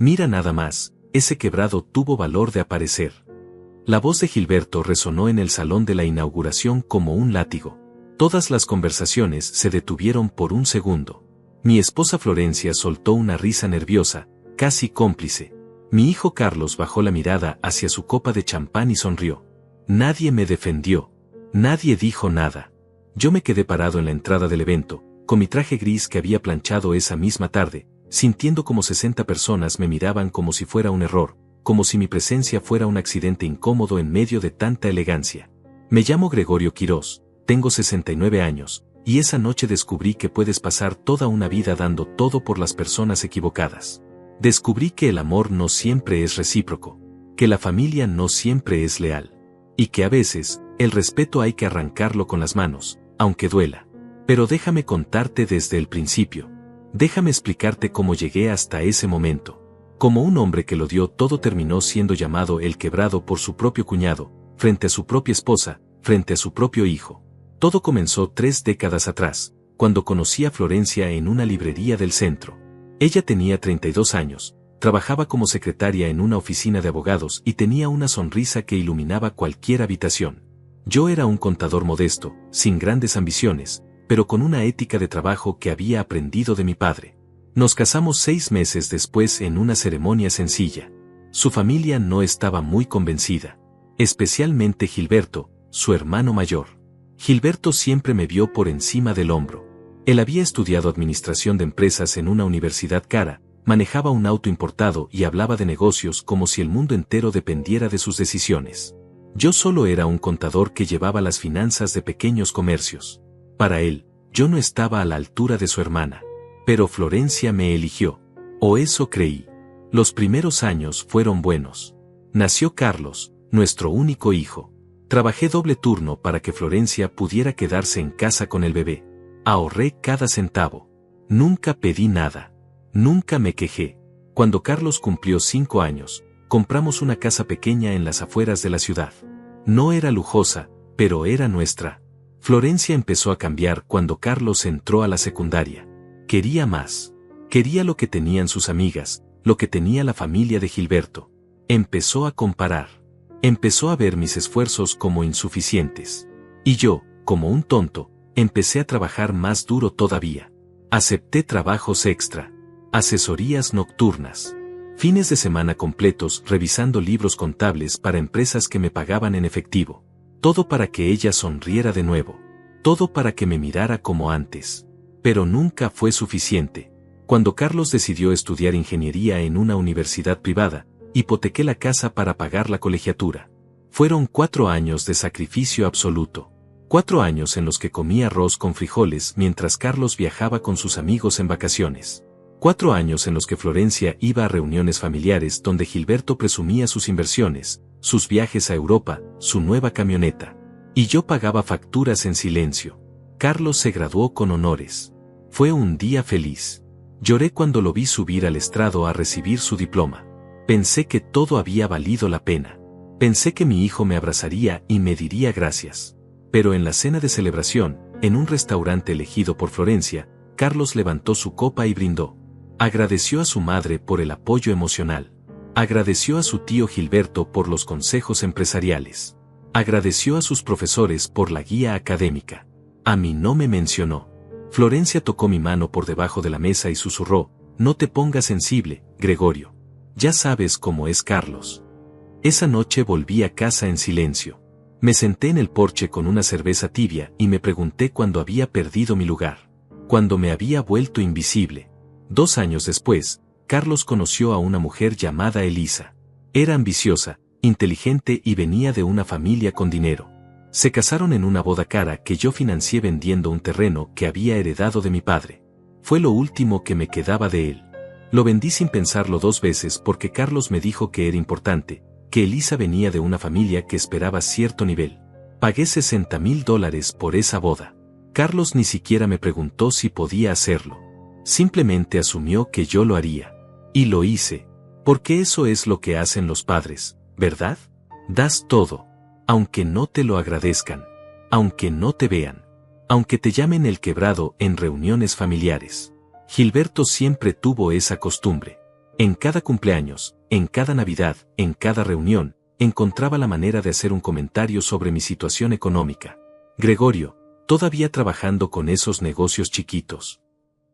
Mira nada más, ese quebrado tuvo valor de aparecer. La voz de Gilberto resonó en el salón de la inauguración como un látigo. Todas las conversaciones se detuvieron por un segundo. Mi esposa Florencia soltó una risa nerviosa, casi cómplice. Mi hijo Carlos bajó la mirada hacia su copa de champán y sonrió. Nadie me defendió. Nadie dijo nada. Yo me quedé parado en la entrada del evento, con mi traje gris que había planchado esa misma tarde, sintiendo como 60 personas me miraban como si fuera un error, como si mi presencia fuera un accidente incómodo en medio de tanta elegancia. Me llamo Gregorio Quirós, tengo 69 años, y esa noche descubrí que puedes pasar toda una vida dando todo por las personas equivocadas. Descubrí que el amor no siempre es recíproco, que la familia no siempre es leal, y que a veces, el respeto hay que arrancarlo con las manos, aunque duela. Pero déjame contarte desde el principio. Déjame explicarte cómo llegué hasta ese momento. Como un hombre que lo dio todo terminó siendo llamado el quebrado por su propio cuñado, frente a su propia esposa, frente a su propio hijo. Todo comenzó 3 décadas atrás, cuando conocí a Florencia en una librería del centro. Ella tenía 32 años, trabajaba como secretaria en una oficina de abogados y tenía una sonrisa que iluminaba cualquier habitación. Yo era un contador modesto, sin grandes ambiciones, pero con una ética de trabajo que había aprendido de mi padre. Nos casamos 6 meses después en una ceremonia sencilla. Su familia no estaba muy convencida, especialmente Gilberto, su hermano mayor. Gilberto siempre me vio por encima del hombro. Él había estudiado administración de empresas en una universidad cara, manejaba un auto importado y hablaba de negocios como si el mundo entero dependiera de sus decisiones. Yo solo era un contador que llevaba las finanzas de pequeños comercios. Para él, yo no estaba a la altura de su hermana. Pero Florencia me eligió. O eso creí. Los primeros años fueron buenos. Nació Carlos, nuestro único hijo. Trabajé doble turno para que Florencia pudiera quedarse en casa con el bebé. Ahorré cada centavo. Nunca pedí nada. Nunca me quejé. Cuando Carlos cumplió 5 años, compramos una casa pequeña en las afueras de la ciudad. No era lujosa, pero era nuestra. Florencia empezó a cambiar cuando Carlos entró a la secundaria. Quería más. Quería lo que tenían sus amigas, lo que tenía la familia de Gilberto. Empezó a comparar. Empezó a ver mis esfuerzos como insuficientes. Y yo, como un tonto, empecé a trabajar más duro todavía. Acepté trabajos extra, asesorías nocturnas, fines de semana completos revisando libros contables para empresas que me pagaban en efectivo. Todo para que ella sonriera de nuevo. Todo para que me mirara como antes. Pero nunca fue suficiente. Cuando Carlos decidió estudiar ingeniería en una universidad privada, hipotequé la casa para pagar la colegiatura. Fueron 4 años de sacrificio absoluto. 4 años en los que comí arroz con frijoles mientras Carlos viajaba con sus amigos en vacaciones. 4 años en los que Florencia iba a reuniones familiares donde Gilberto presumía sus inversiones, sus viajes a Europa, su nueva camioneta. Y yo pagaba facturas en silencio. Carlos se graduó con honores. Fue un día feliz. Lloré cuando lo vi subir al estrado a recibir su diploma. Pensé que todo había valido la pena. Pensé que mi hijo me abrazaría y me diría gracias. Pero en la cena de celebración, en un restaurante elegido por Florencia, Carlos levantó su copa y brindó. Agradeció a su madre por el apoyo emocional. Agradeció a su tío Gilberto por los consejos empresariales. Agradeció a sus profesores por la guía académica. A mí no me mencionó. Florencia tocó mi mano por debajo de la mesa y susurró, no te pongas sensible, Gregorio. Ya sabes cómo es Carlos. Esa noche volví a casa en silencio. Me senté en el porche con una cerveza tibia y me pregunté cuándo había perdido mi lugar. Cuándo me había vuelto invisible. 2 años después, Carlos conoció a una mujer llamada Elisa. Era ambiciosa, inteligente y venía de una familia con dinero. Se casaron en una boda cara que yo financié vendiendo un terreno que había heredado de mi padre. Fue lo último que me quedaba de él. Lo vendí sin pensarlo 2 veces porque Carlos me dijo que era importante, que Elisa venía de una familia que esperaba cierto nivel. Pagué $60,000 por esa boda. Carlos ni siquiera me preguntó si podía hacerlo. Simplemente asumió que yo lo haría. Y lo hice. Porque eso es lo que hacen los padres, ¿verdad? Das todo. Aunque no te lo agradezcan. Aunque no te vean. Aunque te llamen el quebrado en reuniones familiares. Gilberto siempre tuvo esa costumbre. En cada cumpleaños, en cada Navidad, en cada reunión, encontraba la manera de hacer un comentario sobre mi situación económica. Gregorio, todavía trabajando con esos negocios chiquitos.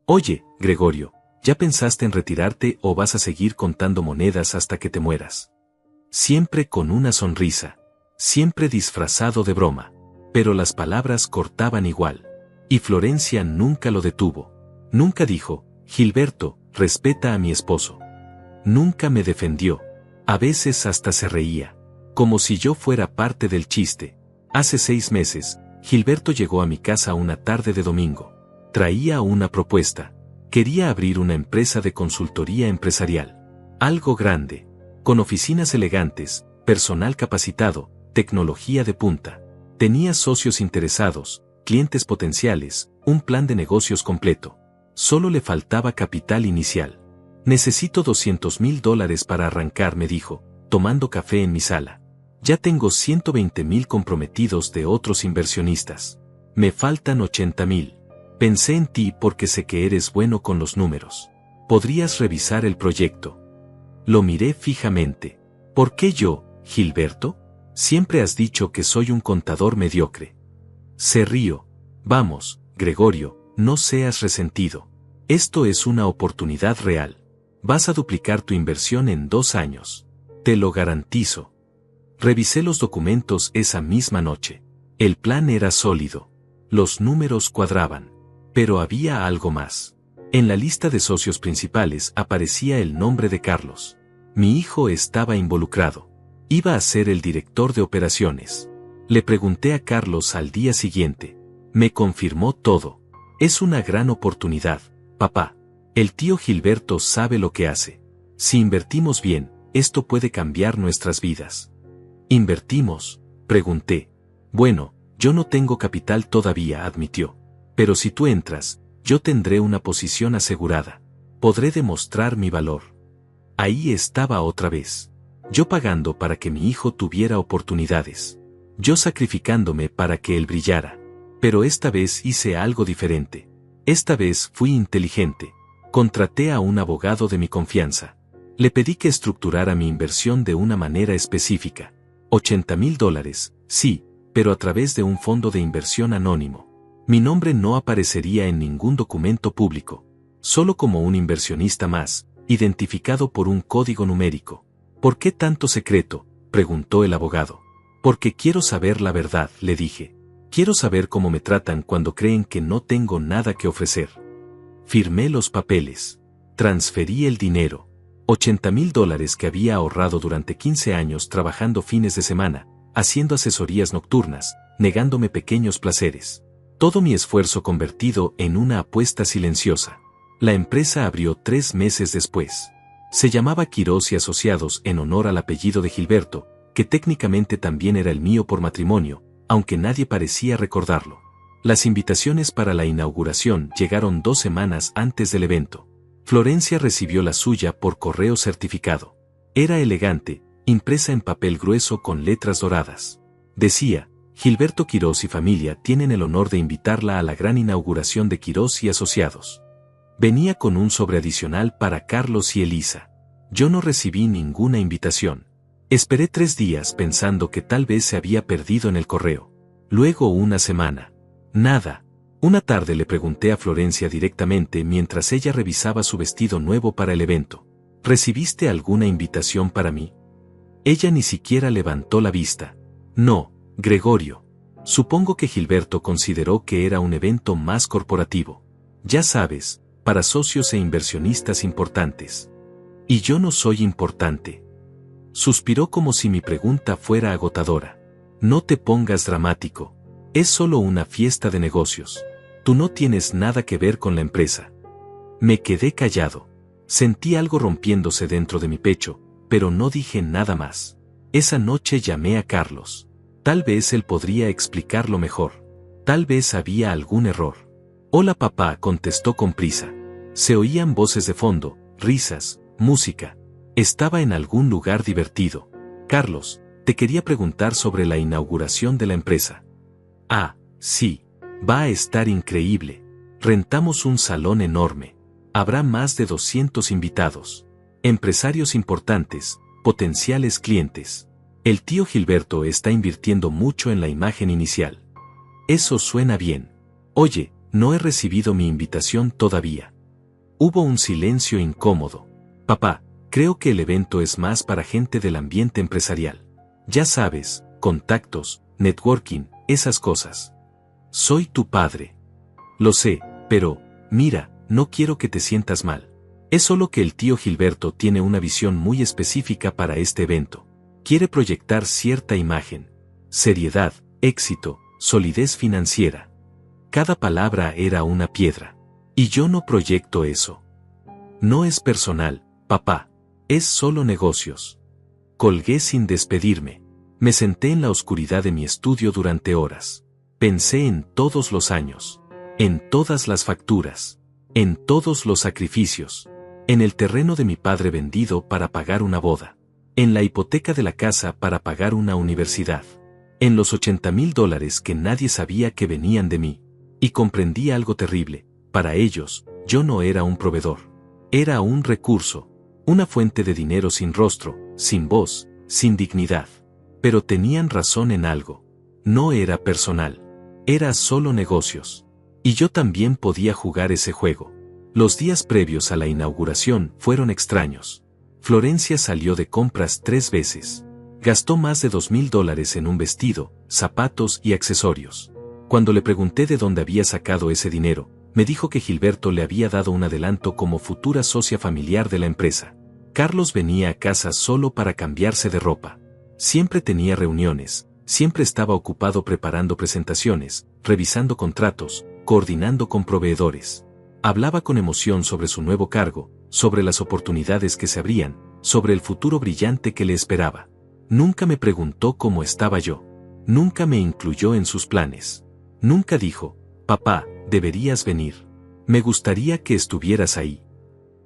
Oye, Gregorio, ¿ya pensaste en retirarte o vas a seguir contando monedas hasta que te mueras? Siempre con una sonrisa, siempre disfrazado de broma, pero las palabras cortaban igual. Y Florencia nunca lo detuvo. Nunca dijo, Gilberto, respeta a mi esposo. Nunca me defendió. A veces hasta se reía, como si yo fuera parte del chiste. Hace 6 meses, Gilberto llegó a mi casa una tarde de domingo. Traía una propuesta. Quería abrir una empresa de consultoría empresarial. Algo grande, con oficinas elegantes, personal capacitado, tecnología de punta. Tenía socios interesados, clientes potenciales, un plan de negocios completo. Solo le faltaba capital inicial. Necesito $200,000 para arrancar, me dijo, tomando café en mi sala. Ya tengo 120,000 comprometidos de otros inversionistas. Me faltan 80,000. Pensé en ti porque sé que eres bueno con los números. ¿Podrías revisar el proyecto? Lo miré fijamente. ¿Por qué yo, Gilberto? Siempre has dicho que soy un contador mediocre. Se rió. Vamos, Gregorio, no seas resentido. Esto es una oportunidad real. Vas a duplicar tu inversión en 2 años. Te lo garantizo. Revisé los documentos esa misma noche. El plan era sólido. Los números cuadraban. Pero había algo más. En la lista de socios principales aparecía el nombre de Carlos. Mi hijo estaba involucrado. Iba a ser el director de operaciones. Le pregunté a Carlos al día siguiente. Me confirmó todo. Es una gran oportunidad, papá. El tío Gilberto sabe lo que hace. Si invertimos bien, esto puede cambiar nuestras vidas. ¿Invertimos?, pregunté. Bueno, yo no tengo capital todavía, admitió. Pero si tú entras, yo tendré una posición asegurada. Podré demostrar mi valor. Ahí estaba otra vez. Yo pagando para que mi hijo tuviera oportunidades. Yo sacrificándome para que él brillara. Pero esta vez hice algo diferente. Esta vez fui inteligente. Contraté a un abogado de mi confianza. Le pedí que estructurara mi inversión de una manera específica. $80,000, sí, pero a través de un fondo de inversión anónimo. Mi nombre no aparecería en ningún documento público. Solo como un inversionista más, identificado por un código numérico. ¿Por qué tanto secreto?, preguntó el abogado. Porque quiero saber la verdad, le dije. Quiero saber cómo me tratan cuando creen que no tengo nada que ofrecer. Firmé los papeles. Transferí el dinero. $80,000 que había ahorrado durante 15 años trabajando fines de semana, haciendo asesorías nocturnas, negándome pequeños placeres. Todo mi esfuerzo convertido en una apuesta silenciosa. La empresa abrió 3 meses después. Se llamaba Quirós y Asociados en honor al apellido de Gilberto, que técnicamente también era el mío por matrimonio, aunque nadie parecía recordarlo. Las invitaciones para la inauguración llegaron 2 semanas antes del evento. Florencia recibió la suya por correo certificado. Era elegante, impresa en papel grueso con letras doradas. Decía, Gilberto Quirós y familia tienen el honor de invitarla a la gran inauguración de Quirós y Asociados. Venía con un sobre adicional para Carlos y Elisa. Yo no recibí ninguna invitación. Esperé 3 días pensando que tal vez se había perdido en el correo. Luego una semana. Nada. Una tarde le pregunté a Florencia directamente mientras ella revisaba su vestido nuevo para el evento. ¿Recibiste alguna invitación para mí? Ella ni siquiera levantó la vista. No, Gregorio. Supongo que Gilberto consideró que era un evento más corporativo. Ya sabes, para socios e inversionistas importantes. Y yo no soy importante. Suspiró como si mi pregunta fuera agotadora. No te pongas dramático. Es solo una fiesta de negocios. Tú no tienes nada que ver con la empresa. Me quedé callado. Sentí algo rompiéndose dentro de mi pecho, pero no dije nada más. Esa noche llamé a Carlos. Tal vez él podría explicarlo mejor. Tal vez había algún error. Hola papá, contestó con prisa. Se oían voces de fondo, risas, música. Estaba en algún lugar divertido. Carlos, te quería preguntar sobre la inauguración de la empresa. Ah, sí. Va a estar increíble. Rentamos un salón enorme. Habrá más de 200 invitados. Empresarios importantes, potenciales clientes. El tío Gilberto está invirtiendo mucho en la imagen inicial. Eso suena bien. Oye, no he recibido mi invitación todavía. Hubo un silencio incómodo. Papá, creo que el evento es más para gente del ambiente empresarial. Ya sabes, contactos, networking, esas cosas. Soy tu padre. Lo sé, pero, mira, no quiero que te sientas mal. Es solo que el tío Gilberto tiene una visión muy específica para este evento. Quiere proyectar cierta imagen. Seriedad, éxito, solidez financiera. Cada palabra era una piedra. Y yo no proyecto eso. No es personal, papá. Es solo negocios. Colgué sin despedirme. Me senté en la oscuridad de mi estudio durante horas. Pensé en todos los años. En todas las facturas. En todos los sacrificios. En el terreno de mi padre vendido para pagar una boda. En la hipoteca de la casa para pagar una universidad. En los $80,000 que nadie sabía que venían de mí. Y comprendí algo terrible. Para ellos, yo no era un proveedor. Era un recurso. Una fuente de dinero sin rostro, sin voz, sin dignidad. Pero tenían razón en algo. No era personal. Era solo negocios. Y yo también podía jugar ese juego. Los días previos a la inauguración fueron extraños. Florencia salió de compras 3 veces. Gastó más de $2,000 en un vestido, zapatos y accesorios. Cuando le pregunté de dónde había sacado ese dinero, me dijo que Gilberto le había dado un adelanto como futura socia familiar de la empresa. Carlos venía a casa solo para cambiarse de ropa. Siempre tenía reuniones, siempre estaba ocupado preparando presentaciones, revisando contratos, coordinando con proveedores. Hablaba con emoción sobre su nuevo cargo, sobre las oportunidades que se abrían, sobre el futuro brillante que le esperaba. Nunca me preguntó cómo estaba yo. Nunca me incluyó en sus planes. Nunca dijo, papá, deberías venir. Me gustaría que estuvieras ahí.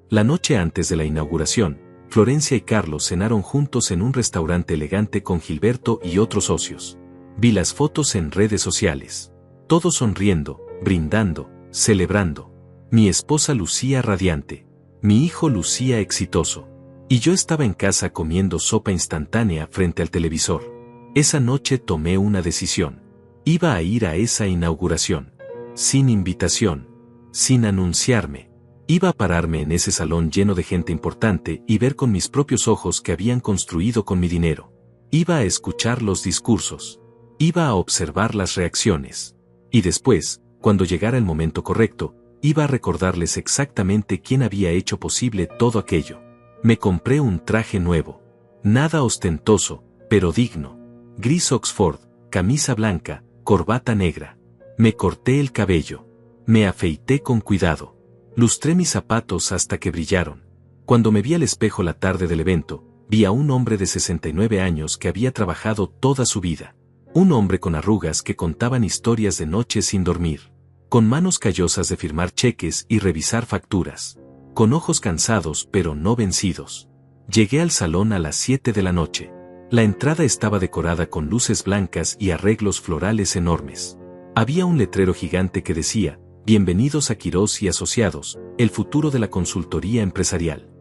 La noche antes de la inauguración, Florencia y Carlos cenaron juntos en un restaurante elegante con Gilberto y otros socios. Vi las fotos en redes sociales. Todos sonriendo, brindando, celebrando. Mi esposa lucía radiante. Mi hijo lucía exitoso. Y yo estaba en casa comiendo sopa instantánea frente al televisor. Esa noche tomé una decisión. Iba a ir a esa inauguración. Sin invitación. Sin anunciarme. Iba a pararme en ese salón lleno de gente importante y ver con mis propios ojos que habían construido con mi dinero. Iba a escuchar los discursos. Iba a observar las reacciones. Y después, cuando llegara el momento correcto, iba a recordarles exactamente quién había hecho posible todo aquello. Me compré un traje nuevo. Nada ostentoso, pero digno. Gris Oxford, camisa blanca, corbata negra. Me corté el cabello. Me afeité con cuidado. Lustré mis zapatos hasta que brillaron. Cuando me vi al espejo la tarde del evento, vi a un hombre de 69 años que había trabajado toda su vida. Un hombre con arrugas que contaban historias de noches sin dormir. Con manos callosas de firmar cheques y revisar facturas. Con ojos cansados pero no vencidos. Llegué al salón a las 7 de la noche. La entrada estaba decorada con luces blancas y arreglos florales enormes. Había un letrero gigante que decía, Bienvenidos a Quirós y Asociados, el futuro de la consultoría empresarial.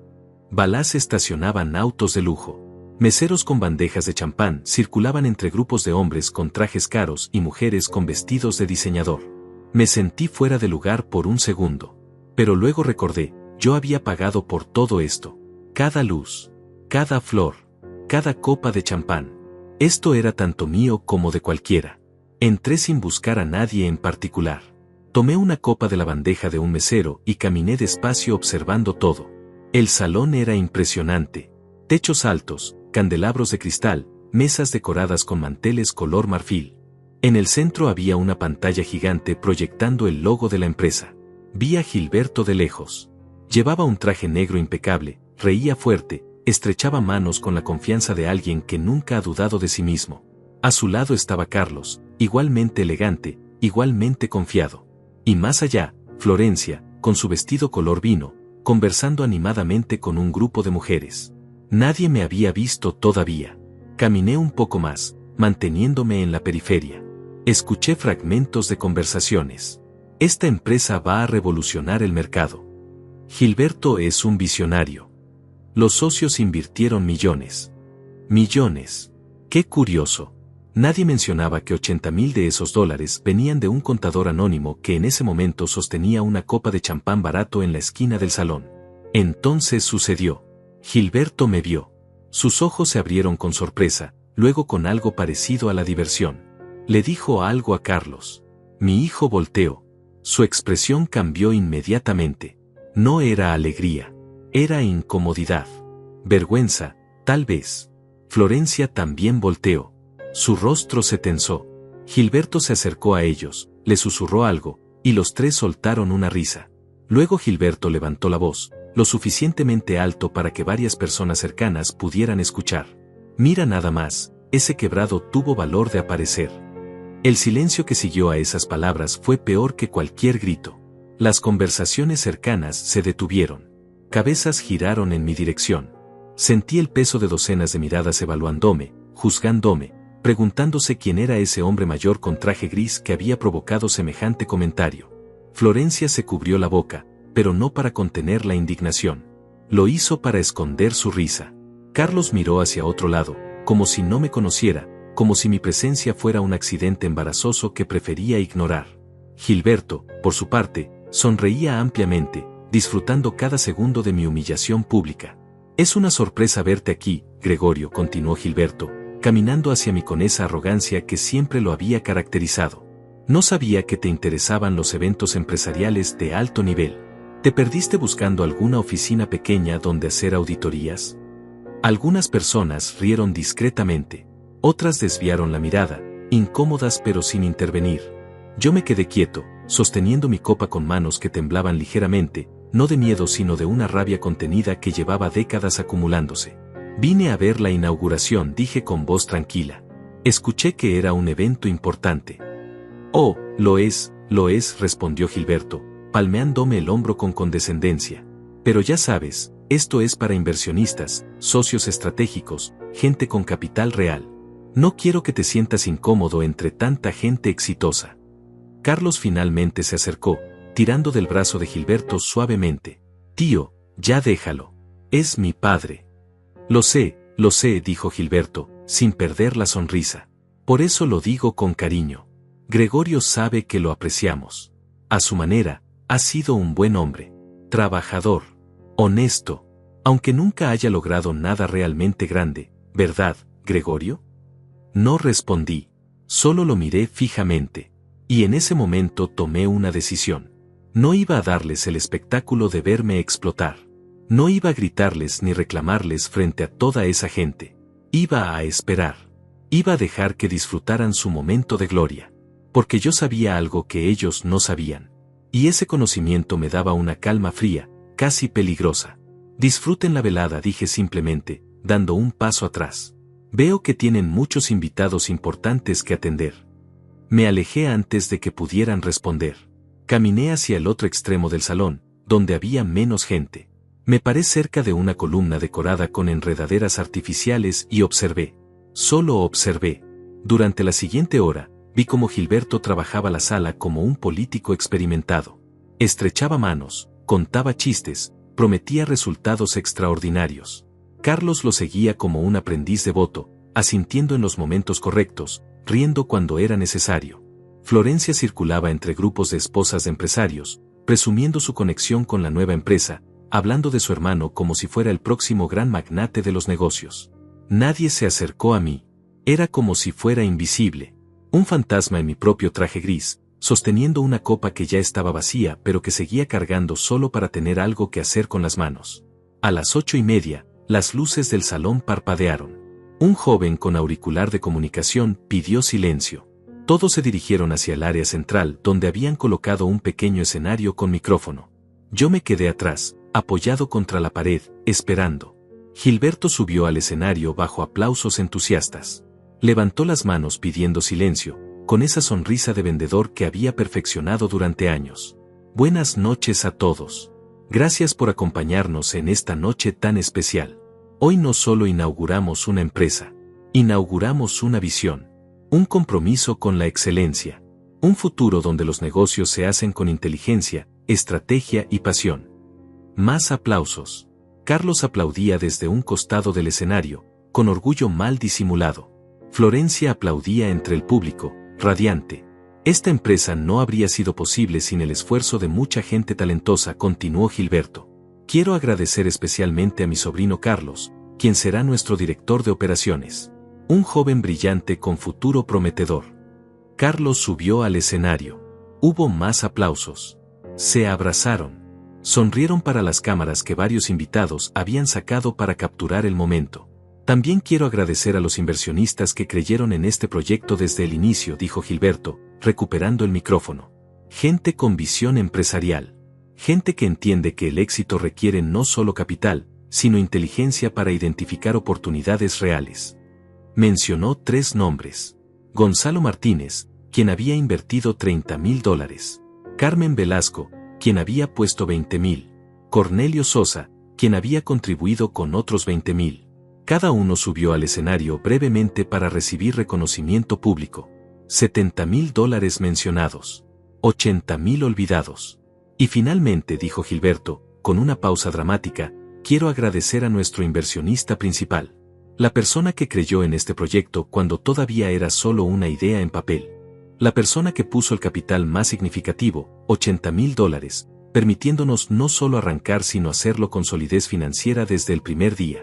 Balás estacionaban autos de lujo. Meseros con bandejas de champán circulaban entre grupos de hombres con trajes caros y mujeres con vestidos de diseñador. Me sentí fuera de lugar por un segundo. Pero luego recordé, yo había pagado por todo esto. Cada luz, cada flor, cada copa de champán. Esto era tanto mío como de cualquiera. Entré sin buscar a nadie en particular. Tomé una copa de la bandeja de un mesero y caminé despacio observando todo. El salón era impresionante. Techos altos, candelabros de cristal, mesas decoradas con manteles color marfil. En el centro había una pantalla gigante proyectando el logo de la empresa. Vi a Gilberto de lejos. Llevaba un traje negro impecable, reía fuerte, estrechaba manos con la confianza de alguien que nunca ha dudado de sí mismo. A su lado estaba Carlos, igualmente elegante, igualmente confiado. Y más allá, Florencia, con su vestido color vino, conversando animadamente con un grupo de mujeres. Nadie me había visto todavía. Caminé un poco más, manteniéndome en la periferia. Escuché fragmentos de conversaciones. Esta empresa va a revolucionar el mercado. Gilberto es un visionario. Los socios invirtieron millones. Millones. ¡Qué curioso! Nadie mencionaba que 80.000 de esos dólares venían de un contador anónimo que en ese momento sostenía una copa de champán barato en la esquina del salón. Entonces sucedió. Gilberto me vio. Sus ojos se abrieron con sorpresa, luego con algo parecido a la diversión. Le dijo algo a Carlos. Mi hijo volteó. Su expresión cambió inmediatamente. No era alegría. Era incomodidad. Vergüenza, tal vez. Florencia también volteó. Su rostro se tensó. Gilberto se acercó a ellos, le susurró algo, y los tres soltaron una risa. Luego Gilberto levantó la voz, lo suficientemente alto para que varias personas cercanas pudieran escuchar. Mira nada más, ese quebrado tuvo valor de aparecer. El silencio que siguió a esas palabras fue peor que cualquier grito. Las conversaciones cercanas se detuvieron. Cabezas giraron en mi dirección. Sentí el peso de docenas de miradas evaluándome, juzgándome, preguntándose quién era ese hombre mayor con traje gris que había provocado semejante comentario. Florencia se cubrió la boca, pero no para contener la indignación. Lo hizo para esconder su risa. Carlos miró hacia otro lado, como si no me conociera, como si mi presencia fuera un accidente embarazoso que prefería ignorar. Gilberto, por su parte, sonreía ampliamente, disfrutando cada segundo de mi humillación pública. Es una sorpresa verte aquí, Gregorio, continuó Gilberto, caminando hacia mí con esa arrogancia que siempre lo había caracterizado. No sabía que te interesaban los eventos empresariales de alto nivel. ¿Te perdiste buscando alguna oficina pequeña donde hacer auditorías? Algunas personas rieron discretamente. Otras desviaron la mirada, incómodas pero sin intervenir. Yo me quedé quieto, sosteniendo mi copa con manos que temblaban ligeramente, no de miedo sino de una rabia contenida que llevaba décadas acumulándose. Vine a ver la inauguración, dije con voz tranquila. Escuché que era un evento importante. Oh, lo es, respondió Gilberto, palmeándome el hombro con condescendencia. Pero ya sabes, esto es para inversionistas, socios estratégicos, gente con capital real. No quiero que te sientas incómodo entre tanta gente exitosa. Carlos finalmente se acercó, tirando del brazo de Gilberto suavemente. Tío, ya déjalo. Es mi padre. Lo sé, dijo Gilberto, sin perder la sonrisa. Por eso lo digo con cariño. Gregorio sabe que lo apreciamos. A su manera, ha sido un buen hombre. Trabajador. Honesto. Aunque nunca haya logrado nada realmente grande, ¿verdad, Gregorio? No respondí. Solo lo miré fijamente. Y en ese momento tomé una decisión. No iba a darles el espectáculo de verme explotar. No iba a gritarles ni reclamarles frente a toda esa gente. Iba a esperar. Iba a dejar que disfrutaran su momento de gloria. Porque yo sabía algo que ellos no sabían. Y ese conocimiento me daba una calma fría, casi peligrosa. Disfruten la velada, dije simplemente, dando un paso atrás. Veo que tienen muchos invitados importantes que atender. Me alejé antes de que pudieran responder. Caminé hacia el otro extremo del salón, donde había menos gente. Me paré cerca de una columna decorada con enredaderas artificiales y observé. Solo observé. Durante la siguiente hora, vi cómo Gilberto trabajaba la sala como un político experimentado. Estrechaba manos, contaba chistes, prometía resultados extraordinarios. Carlos lo seguía como un aprendiz devoto, asintiendo en los momentos correctos, riendo cuando era necesario. Florencia circulaba entre grupos de esposas de empresarios, presumiendo su conexión con la nueva empresa, hablando de su hermano como si fuera el próximo gran magnate de los negocios. Nadie se acercó a mí. Era como si fuera invisible. Un fantasma en mi propio traje gris, sosteniendo una copa que ya estaba vacía pero que seguía cargando solo para tener algo que hacer con las manos. A las 8:30, las luces del salón parpadearon. Un joven con auricular de comunicación pidió silencio. Todos se dirigieron hacia el área central donde habían colocado un pequeño escenario con micrófono. Yo me quedé atrás, apoyado contra la pared, esperando. Gilberto subió al escenario bajo aplausos entusiastas. Levantó las manos pidiendo silencio, con esa sonrisa de vendedor que había perfeccionado durante años. Buenas noches a todos. Gracias por acompañarnos en esta noche tan especial. Hoy no solo inauguramos una empresa, inauguramos una visión, un compromiso con la excelencia, un futuro donde los negocios se hacen con inteligencia, estrategia y pasión. Más aplausos. Carlos aplaudía desde un costado del escenario, con orgullo mal disimulado. Florencia aplaudía entre el público, radiante. Esta empresa no habría sido posible sin el esfuerzo de mucha gente talentosa, continuó Gilberto. Quiero agradecer especialmente a mi sobrino Carlos, quien será nuestro director de operaciones. Un joven brillante con futuro prometedor. Carlos subió al escenario. Hubo más aplausos. Se abrazaron. Sonrieron para las cámaras que varios invitados habían sacado para capturar el momento. También quiero agradecer a los inversionistas que creyeron en este proyecto desde el inicio, dijo Gilberto, recuperando el micrófono. Gente con visión empresarial. Gente que entiende que el éxito requiere no solo capital, sino inteligencia para identificar oportunidades reales. Mencionó 3 nombres. Gonzalo Martínez, quien había invertido $30,000. Carmen Velasco, quien había puesto $20,000. Cornelio Sosa, quien había contribuido con otros $20,000. Cada uno subió al escenario brevemente para recibir reconocimiento público. $70,000 mencionados. $80,000 olvidados. Y finalmente, dijo Gilberto, con una pausa dramática, quiero agradecer a nuestro inversionista principal. La persona que creyó en este proyecto cuando todavía era solo una idea en papel. La persona que puso el capital más significativo, $80,000, permitiéndonos no solo arrancar sino hacerlo con solidez financiera desde el primer día.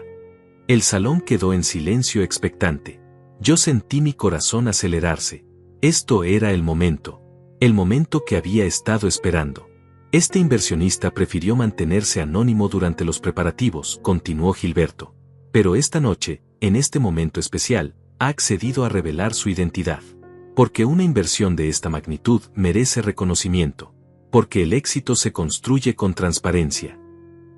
El salón quedó en silencio expectante. Yo sentí mi corazón acelerarse. Esto era el momento que había estado esperando. Este inversionista prefirió mantenerse anónimo durante los preparativos, continuó Gilberto. Pero esta noche, en este momento especial, ha accedido a revelar su identidad. Porque una inversión de esta magnitud merece reconocimiento. Porque el éxito se construye con transparencia.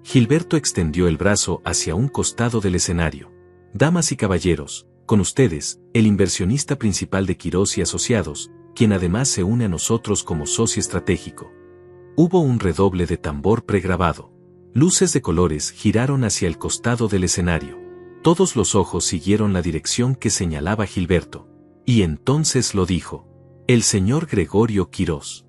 Gilberto extendió el brazo hacia un costado del escenario. Damas y caballeros, con ustedes, el inversionista principal de Quirós y Asociados, quien además se une a nosotros como socio estratégico. Hubo un redoble de tambor pregrabado. Luces de colores giraron hacia el costado del escenario. Todos los ojos siguieron la dirección que señalaba Gilberto. Y entonces lo dijo. El señor Gregorio Quirós.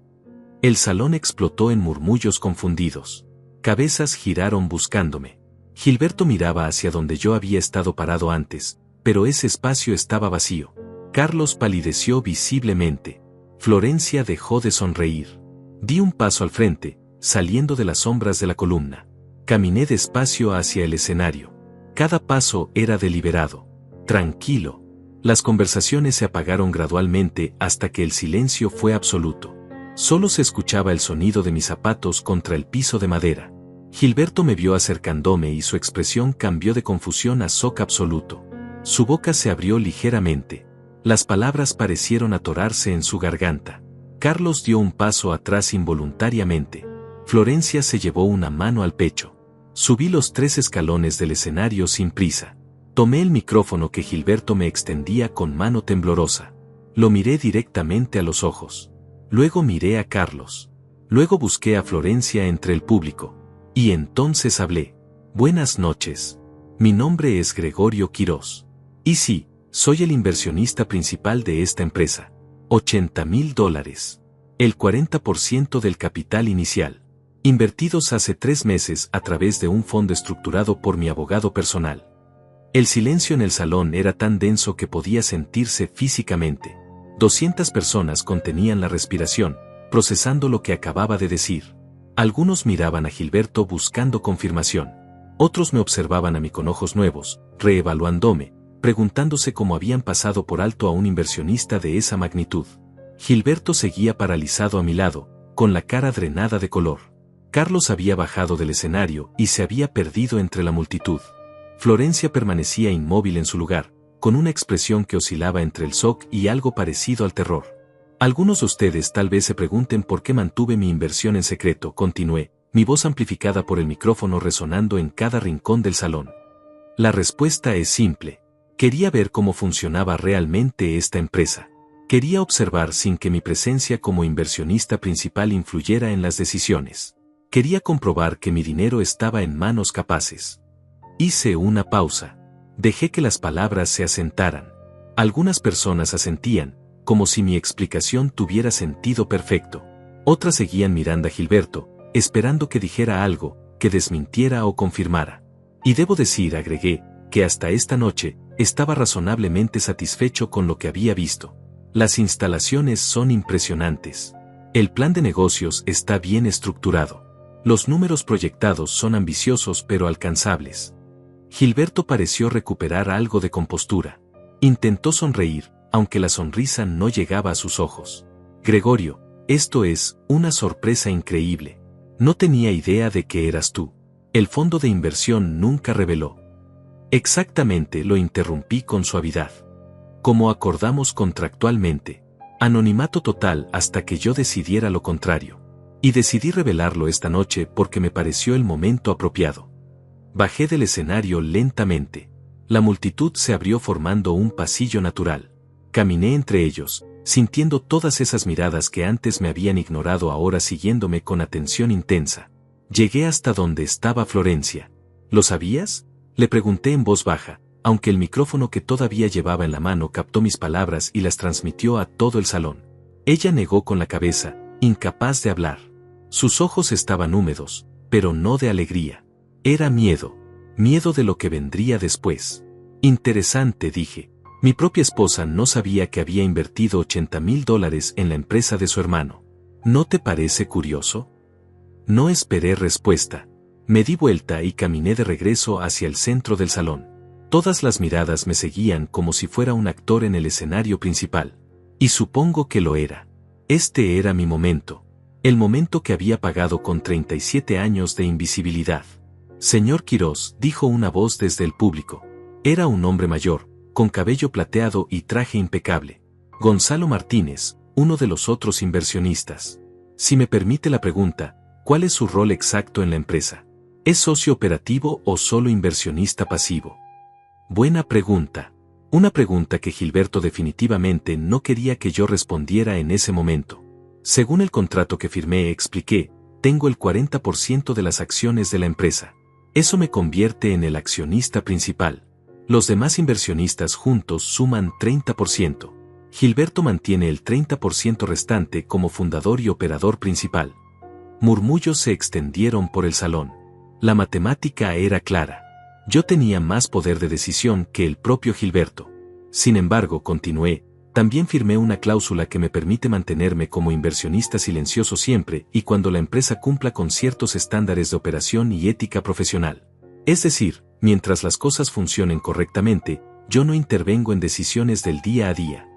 El salón explotó en murmullos confundidos. Cabezas giraron buscándome. Gilberto miraba hacia donde yo había estado parado antes, pero ese espacio estaba vacío. Carlos palideció visiblemente. Florencia dejó de sonreír. Di un paso al frente, saliendo de las sombras de la columna. Caminé despacio hacia el escenario. Cada paso era deliberado. Tranquilo. Las conversaciones se apagaron gradualmente hasta que el silencio fue absoluto. Solo se escuchaba el sonido de mis zapatos contra el piso de madera. Gilberto me vio acercándome y su expresión cambió de confusión a shock absoluto. Su boca se abrió ligeramente. Las palabras parecieron atorarse en su garganta. Carlos dio un paso atrás involuntariamente. Florencia se llevó una mano al pecho. Subí los 3 escalones del escenario sin prisa. Tomé el micrófono que Gilberto me extendía con mano temblorosa. Lo miré directamente a los ojos. Luego miré a Carlos. Luego busqué a Florencia entre el público. Y entonces hablé. Buenas noches. Mi nombre es Gregorio Quirós. Y sí, soy el inversionista principal de esta empresa. $80,000. El 40% del capital inicial. Invertidos hace 3 meses a través de un fondo estructurado por mi abogado personal. El silencio en el salón era tan denso que podía sentirse físicamente. 200 personas contenían la respiración, procesando lo que acababa de decir. Algunos miraban a Gilberto buscando confirmación. Otros me observaban a mí con ojos nuevos, reevaluándome, preguntándose cómo habían pasado por alto a un inversionista de esa magnitud. Gilberto seguía paralizado a mi lado, con la cara drenada de color. Carlos había bajado del escenario y se había perdido entre la multitud. Florencia permanecía inmóvil en su lugar, con una expresión que oscilaba entre el shock y algo parecido al terror. Algunos de ustedes tal vez se pregunten por qué mantuve mi inversión en secreto, continué, mi voz amplificada por el micrófono resonando en cada rincón del salón. La respuesta es simple. Quería ver cómo funcionaba realmente esta empresa. Quería observar sin que mi presencia como inversionista principal influyera en las decisiones. Quería comprobar que mi dinero estaba en manos capaces. Hice una pausa. Dejé que las palabras se asentaran. Algunas personas asentían, como si mi explicación tuviera sentido perfecto. Otras seguían mirando a Gilberto, esperando que dijera algo, que desmintiera o confirmara. Y debo decir, agregué, que hasta esta noche, estaba razonablemente satisfecho con lo que había visto. Las instalaciones son impresionantes. El plan de negocios está bien estructurado. Los números proyectados son ambiciosos pero alcanzables. Gilberto pareció recuperar algo de compostura. Intentó sonreír, aunque la sonrisa no llegaba a sus ojos. Gregorio, esto es una sorpresa increíble. No tenía idea de que eras tú. El fondo de inversión nunca reveló. Exactamente, lo interrumpí con suavidad. Como acordamos contractualmente. Anonimato total hasta que yo decidiera lo contrario. Y decidí revelarlo esta noche porque me pareció el momento apropiado. Bajé del escenario lentamente. La multitud se abrió formando un pasillo natural. Caminé entre ellos, sintiendo todas esas miradas que antes me habían ignorado ahora siguiéndome con atención intensa. Llegué hasta donde estaba Florencia. ¿Lo sabías? Le pregunté en voz baja, aunque el micrófono que todavía llevaba en la mano captó mis palabras y las transmitió a todo el salón. Ella negó con la cabeza, incapaz de hablar. Sus ojos estaban húmedos, pero no de alegría. Era miedo. Miedo de lo que vendría después. Interesante, dije. Mi propia esposa no sabía que había invertido $80,000 en la empresa de su hermano. ¿No te parece curioso? No esperé respuesta. Me di vuelta y caminé de regreso hacia el centro del salón. Todas las miradas me seguían como si fuera un actor en el escenario principal. Y supongo que lo era. Este era mi momento. El momento que había pagado con 37 años de invisibilidad. Señor Quirós, dijo una voz desde el público. Era un hombre mayor, con cabello plateado y traje impecable. Gonzalo Martínez, uno de los otros inversionistas. Si me permite la pregunta, ¿cuál es su rol exacto en la empresa? ¿Es socio operativo o solo inversionista pasivo? Buena pregunta. Una pregunta que Gilberto definitivamente no quería que yo respondiera en ese momento. Según el contrato que firmé, expliqué, tengo el 40% de las acciones de la empresa. Eso me convierte en el accionista principal. Los demás inversionistas juntos suman 30%. Gilberto mantiene el 30% restante como fundador y operador principal. Murmullos se extendieron por el salón. La matemática era clara. Yo tenía más poder de decisión que el propio Gilberto. Sin embargo, continué, también firmé una cláusula que me permite mantenerme como inversionista silencioso siempre y cuando la empresa cumpla con ciertos estándares de operación y ética profesional. Es decir, mientras las cosas funcionen correctamente, yo no intervengo en decisiones del día a día.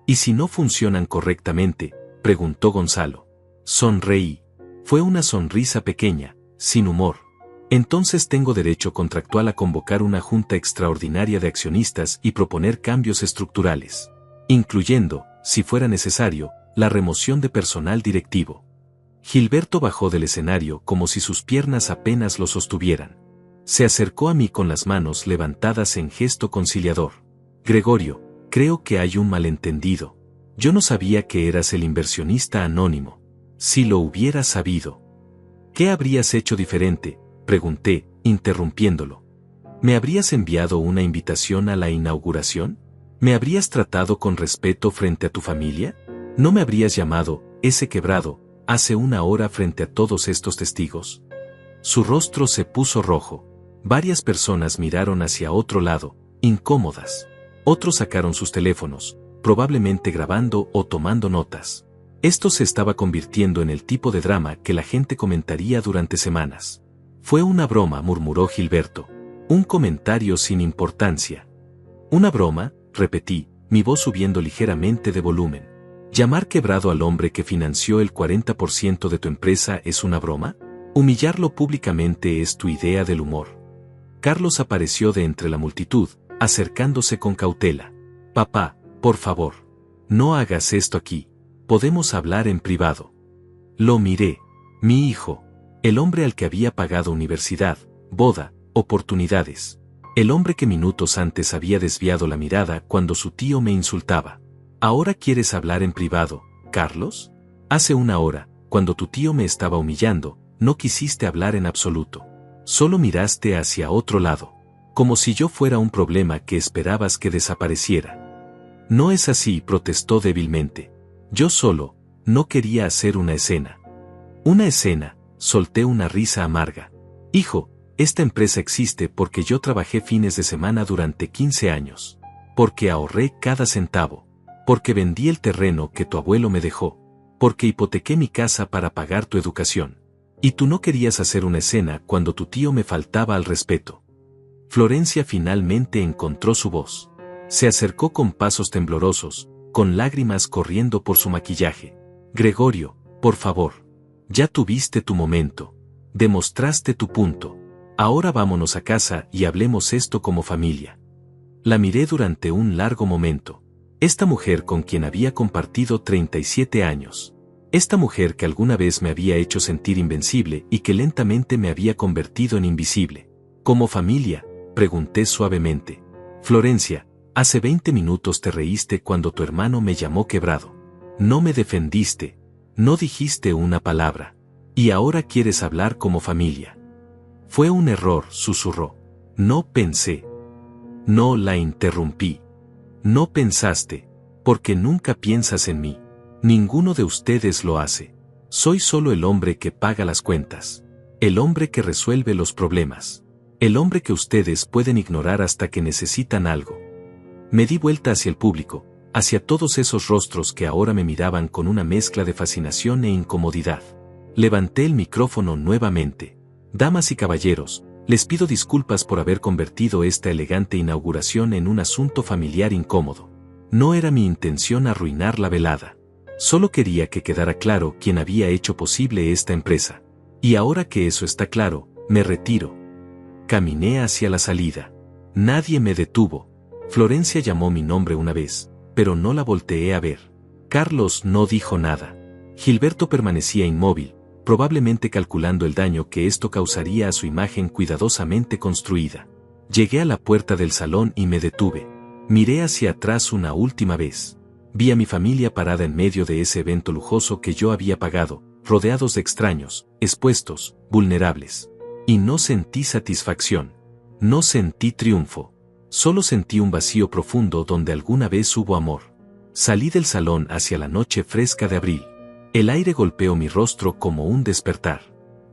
¿Y si no funcionan correctamente?, preguntó Gonzalo. Sonreí. Fue una sonrisa pequeña, sin humor. Entonces tengo derecho contractual a convocar una junta extraordinaria de accionistas y proponer cambios estructurales, incluyendo, si fuera necesario, la remoción de personal directivo. Gilberto bajó del escenario como si sus piernas apenas lo sostuvieran. Se acercó a mí con las manos levantadas en gesto conciliador. Gregorio, creo que hay un malentendido. Yo no sabía que eras el inversionista anónimo. Si lo hubiera sabido. ¿Qué habrías hecho diferente?, pregunté, interrumpiéndolo. ¿Me habrías enviado una invitación a la inauguración? ¿Me habrías tratado con respeto frente a tu familia? ¿No me habrías llamado, ese quebrado, hace una hora frente a todos estos testigos? Su rostro se puso rojo. Varias personas miraron hacia otro lado, incómodas. Otros sacaron sus teléfonos, probablemente grabando o tomando notas. Esto se estaba convirtiendo en el tipo de drama que la gente comentaría durante semanas. Fue una broma, murmuró Gilberto. Un comentario sin importancia. ¿Una broma?, repetí, mi voz subiendo ligeramente de volumen. ¿Llamar quebrado al hombre que financió el 40% de tu empresa es una broma? ¿Humillarlo públicamente es tu idea del humor? Carlos apareció de entre la multitud, acercándose con cautela. Papá, por favor. No hagas esto aquí. Podemos hablar en privado. Lo miré. Mi hijo. El hombre al que había pagado universidad, boda, oportunidades. El hombre que minutos antes había desviado la mirada cuando su tío me insultaba. ¿Ahora quieres hablar en privado, Carlos? Hace una hora, cuando tu tío me estaba humillando, no quisiste hablar en absoluto. Solo miraste hacia otro lado. Como si yo fuera un problema que esperabas que desapareciera. No es así, protestó débilmente. Yo solo, no quería hacer una escena. Una escena, solté una risa amarga. Hijo, Esta empresa existe porque yo trabajé fines de semana durante 15 años. Porque ahorré cada centavo. Porque vendí el terreno que tu abuelo me dejó. Porque hipotequé mi casa para pagar tu educación. Y tú no querías hacer una escena cuando tu tío me faltaba al respeto. Florencia finalmente encontró su voz. Se acercó con pasos temblorosos, con lágrimas corriendo por su maquillaje. Gregorio, por favor. Ya tuviste tu momento. Demostraste tu punto. Ahora vámonos a casa y hablemos esto como familia. La miré durante un largo momento. Esta mujer con quien había compartido 37 años. Esta mujer que alguna vez me había hecho sentir invencible y que lentamente me había convertido en invisible. ¿Como familia? Pregunté suavemente. Florencia, hace 20 minutos te reíste cuando tu hermano me llamó quebrado. No me defendiste. No dijiste una palabra. Y ahora quieres hablar como familia. Fue un error, susurró. No pensé. No la interrumpí. No pensaste, porque nunca piensas en mí. Ninguno de ustedes lo hace. Soy solo el hombre que paga las cuentas. El hombre que resuelve los problemas. El hombre que ustedes pueden ignorar hasta que necesitan algo. Me di vuelta hacia el público, hacia todos esos rostros que ahora me miraban con una mezcla de fascinación e incomodidad. Levanté el micrófono nuevamente. Damas y caballeros, les pido disculpas por haber convertido esta elegante inauguración en un asunto familiar incómodo. No era mi intención arruinar la velada. Solo quería que quedara claro quién había hecho posible esta empresa. Y ahora que eso está claro, me retiro. Caminé hacia la salida. Nadie me detuvo. Florencia llamó mi nombre una vez, pero no la volteé a ver. Carlos no dijo nada. Gilberto permanecía inmóvil, probablemente calculando el daño que esto causaría a su imagen cuidadosamente construida. Llegué a la puerta del salón y me detuve. Miré hacia atrás una última vez. Vi a mi familia parada en medio de ese evento lujoso que yo había pagado, rodeados de extraños, expuestos, vulnerables. Y no sentí satisfacción. No sentí triunfo. Solo sentí un vacío profundo donde alguna vez hubo amor. Salí del salón hacia la noche fresca de abril. El aire golpeó mi rostro como un despertar.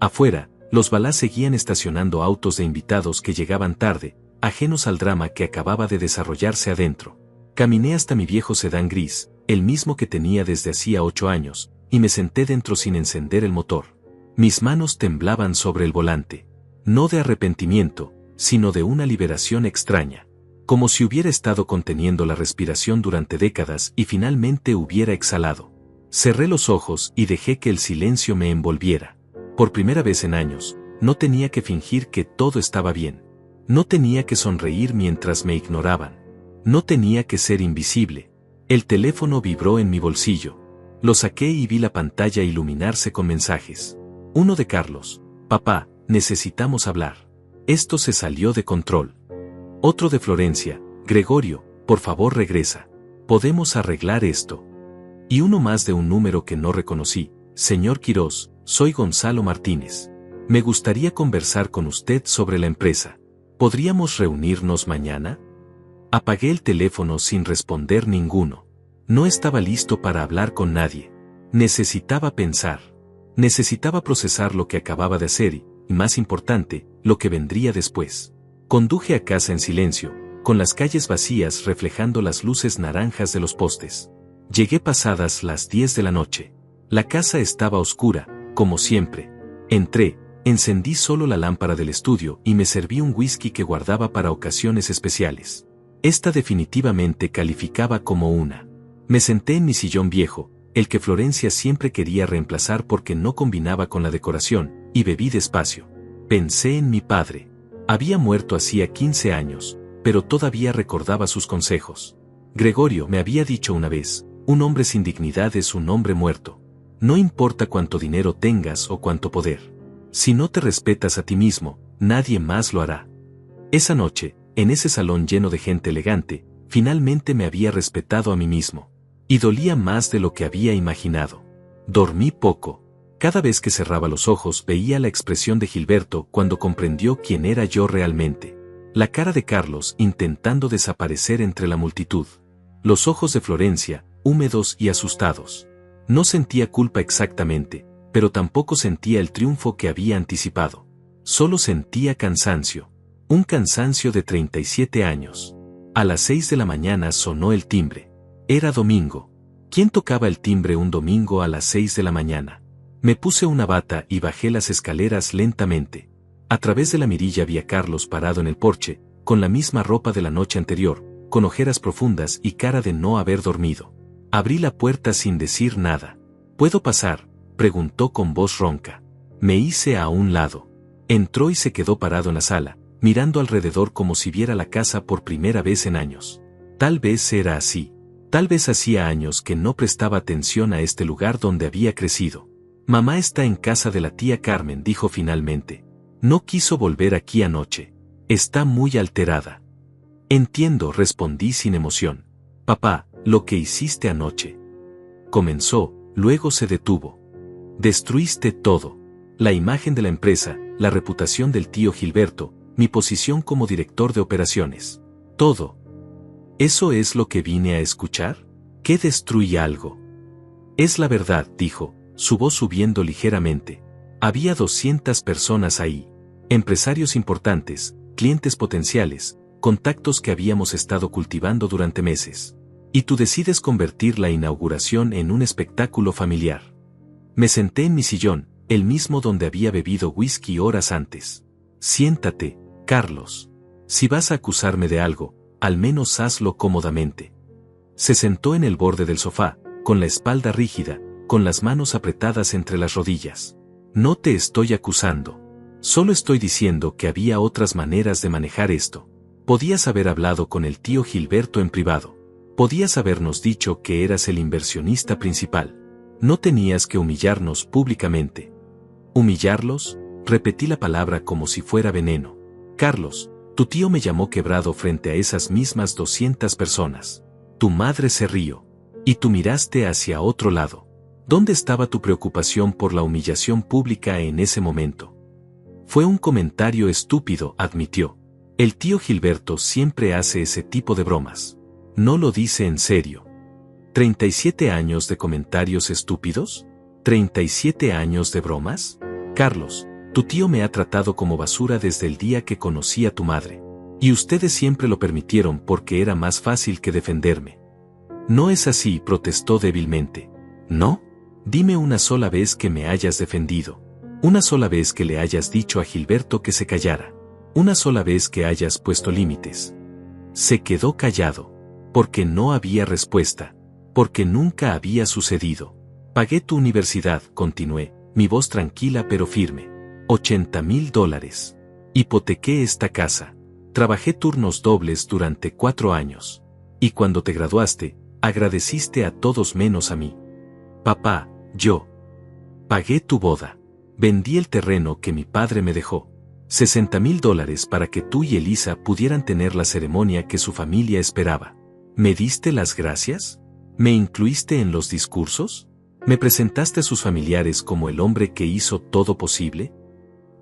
Afuera, los balás seguían estacionando autos de invitados que llegaban tarde, ajenos al drama que acababa de desarrollarse adentro. Caminé hasta mi viejo sedán gris, el mismo que tenía desde hacía 8 años, y me senté dentro sin encender el motor. Mis manos temblaban sobre el volante. No de arrepentimiento, sino de una liberación extraña. Como si hubiera estado conteniendo la respiración durante décadas y finalmente hubiera exhalado. Cerré los ojos y dejé que el silencio me envolviera. Por primera vez en años, no tenía que fingir que todo estaba bien. No tenía que sonreír mientras me ignoraban. No tenía que ser invisible. El teléfono vibró en mi bolsillo. Lo saqué y vi la pantalla iluminarse con mensajes. Uno de Carlos. Papá, necesitamos hablar. Esto se salió de control. Otro de Florencia. Gregorio, por favor regresa. Podemos arreglar esto. Y uno más de un número que no reconocí. Señor Quirós, soy Gonzalo Martínez. Me gustaría conversar con usted sobre la empresa. ¿Podríamos reunirnos mañana? Apagué el teléfono sin responder ninguno. No estaba listo para hablar con nadie. Necesitaba pensar. Necesitaba procesar lo que acababa de hacer y, más importante, lo que vendría después. Conduje a casa en silencio, con las calles vacías reflejando las luces naranjas de los postes. Llegué pasadas las 10 de la noche. La casa estaba oscura, como siempre. Entré, encendí solo la lámpara del estudio y me serví un whisky que guardaba para ocasiones especiales. Esta definitivamente calificaba como una. Me senté en mi sillón viejo, el que Florencia siempre quería reemplazar porque no combinaba con la decoración, y bebí despacio. Pensé en mi padre. Había muerto hacía 15 años, pero todavía recordaba sus consejos. Gregorio me había dicho una vez, un hombre sin dignidad es un hombre muerto. No importa cuánto dinero tengas o cuánto poder. Si no te respetas a ti mismo, nadie más lo hará. Esa noche, en ese salón lleno de gente elegante, finalmente me había respetado a mí mismo. Y dolía más de lo que había imaginado. Dormí poco. Cada vez que cerraba los ojos veía la expresión de Gilberto cuando comprendió quién era yo realmente. La cara de Carlos intentando desaparecer entre la multitud. Los ojos de Florencia, húmedos y asustados. No sentía culpa exactamente, pero tampoco sentía el triunfo que había anticipado. Solo sentía cansancio. Un cansancio de 37 años. A las 6 de la mañana sonó el timbre. Era domingo. ¿Quién tocaba el timbre un domingo a las 6 de la mañana? Me puse una bata y bajé las escaleras lentamente. A través de la mirilla vi a Carlos parado en el porche, con la misma ropa de la noche anterior, con ojeras profundas y cara de no haber dormido. Abrí la puerta sin decir nada. ¿Puedo pasar?, preguntó con voz ronca. Me hice a un lado. Entró y se quedó parado en la sala, mirando alrededor como si viera la casa por primera vez en años. Tal vez era así. Tal vez hacía años que no prestaba atención a este lugar donde había crecido. Mamá está en casa de la tía Carmen, dijo finalmente. No quiso volver aquí anoche. Está muy alterada. Entiendo, respondí sin emoción. Papá, lo que hiciste anoche. Comenzó, luego se detuvo. Destruiste todo. La imagen de la empresa, la reputación del tío Gilberto, mi posición como director de operaciones. Todo. ¿Eso es lo que vine a escuchar? ¿Qué destruí algo? Es la verdad, dijo, su voz subiendo ligeramente. Había 200 personas ahí. Empresarios importantes, clientes potenciales, contactos que habíamos estado cultivando durante meses. Y tú decides convertir la inauguración en un espectáculo familiar. Me senté en mi sillón, el mismo donde había bebido whisky horas antes. Siéntate, Carlos. Si vas a acusarme de algo, al menos hazlo cómodamente. Se sentó en el borde del sofá, con la espalda rígida, con las manos apretadas entre las rodillas. No te estoy acusando. Solo estoy diciendo que había otras maneras de manejar esto. Podías haber hablado con el tío Gilberto en privado. Podías habernos dicho que eras el inversionista principal. No tenías que humillarnos públicamente. ¿Humillarlos? Repetí la palabra como si fuera veneno. Carlos, tu tío me llamó quebrado frente a esas mismas 200 personas. Tu madre se rió. Y tú miraste hacia otro lado. ¿Dónde estaba tu preocupación por la humillación pública en ese momento? Fue un comentario estúpido, admitió. El tío Gilberto siempre hace ese tipo de bromas. No lo dice en serio. ¿37 años de comentarios estúpidos? ¿37 años de bromas? Carlos, tu tío me ha tratado como basura desde el día que conocí a tu madre. Y ustedes siempre lo permitieron porque era más fácil que defenderme. No es así, protestó débilmente. ¿No? Dime una sola vez que me hayas defendido. Una sola vez que le hayas dicho a Gilberto que se callara. Una sola vez que hayas puesto límites. Se quedó callado. Porque no había respuesta. Porque nunca había sucedido. Pagué tu universidad, continué, mi voz tranquila pero firme. $80,000. Hipotequé esta casa. Trabajé turnos dobles durante 4 años. Y cuando te graduaste, agradeciste a todos menos a mí. Papá, yo. Pagué tu boda. Vendí el terreno que mi padre me dejó. $60,000 para que tú y Elisa pudieran tener la ceremonia que su familia esperaba. ¿Me diste las gracias? ¿Me incluiste en los discursos? ¿Me presentaste a sus familiares como el hombre que hizo todo posible?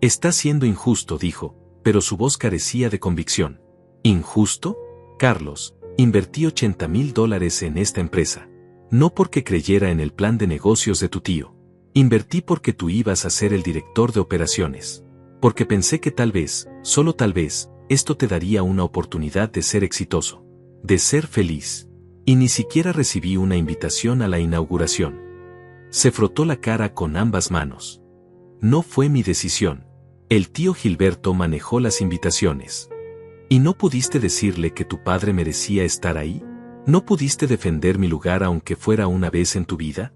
Está siendo injusto, dijo, pero su voz carecía de convicción. ¿Injusto? Carlos, invertí $80,000 en esta empresa. No porque creyera en el plan de negocios de tu tío. Invertí porque tú ibas a ser el director de operaciones. Porque pensé que tal vez, solo tal vez, esto te daría una oportunidad de ser exitoso. De ser feliz. Y ni siquiera recibí una invitación a la inauguración. Se frotó la cara con ambas manos. No fue mi decisión. El tío Gilberto manejó las invitaciones. ¿Y no pudiste decirle que tu padre merecía estar ahí? ¿No pudiste defender mi lugar aunque fuera una vez en tu vida?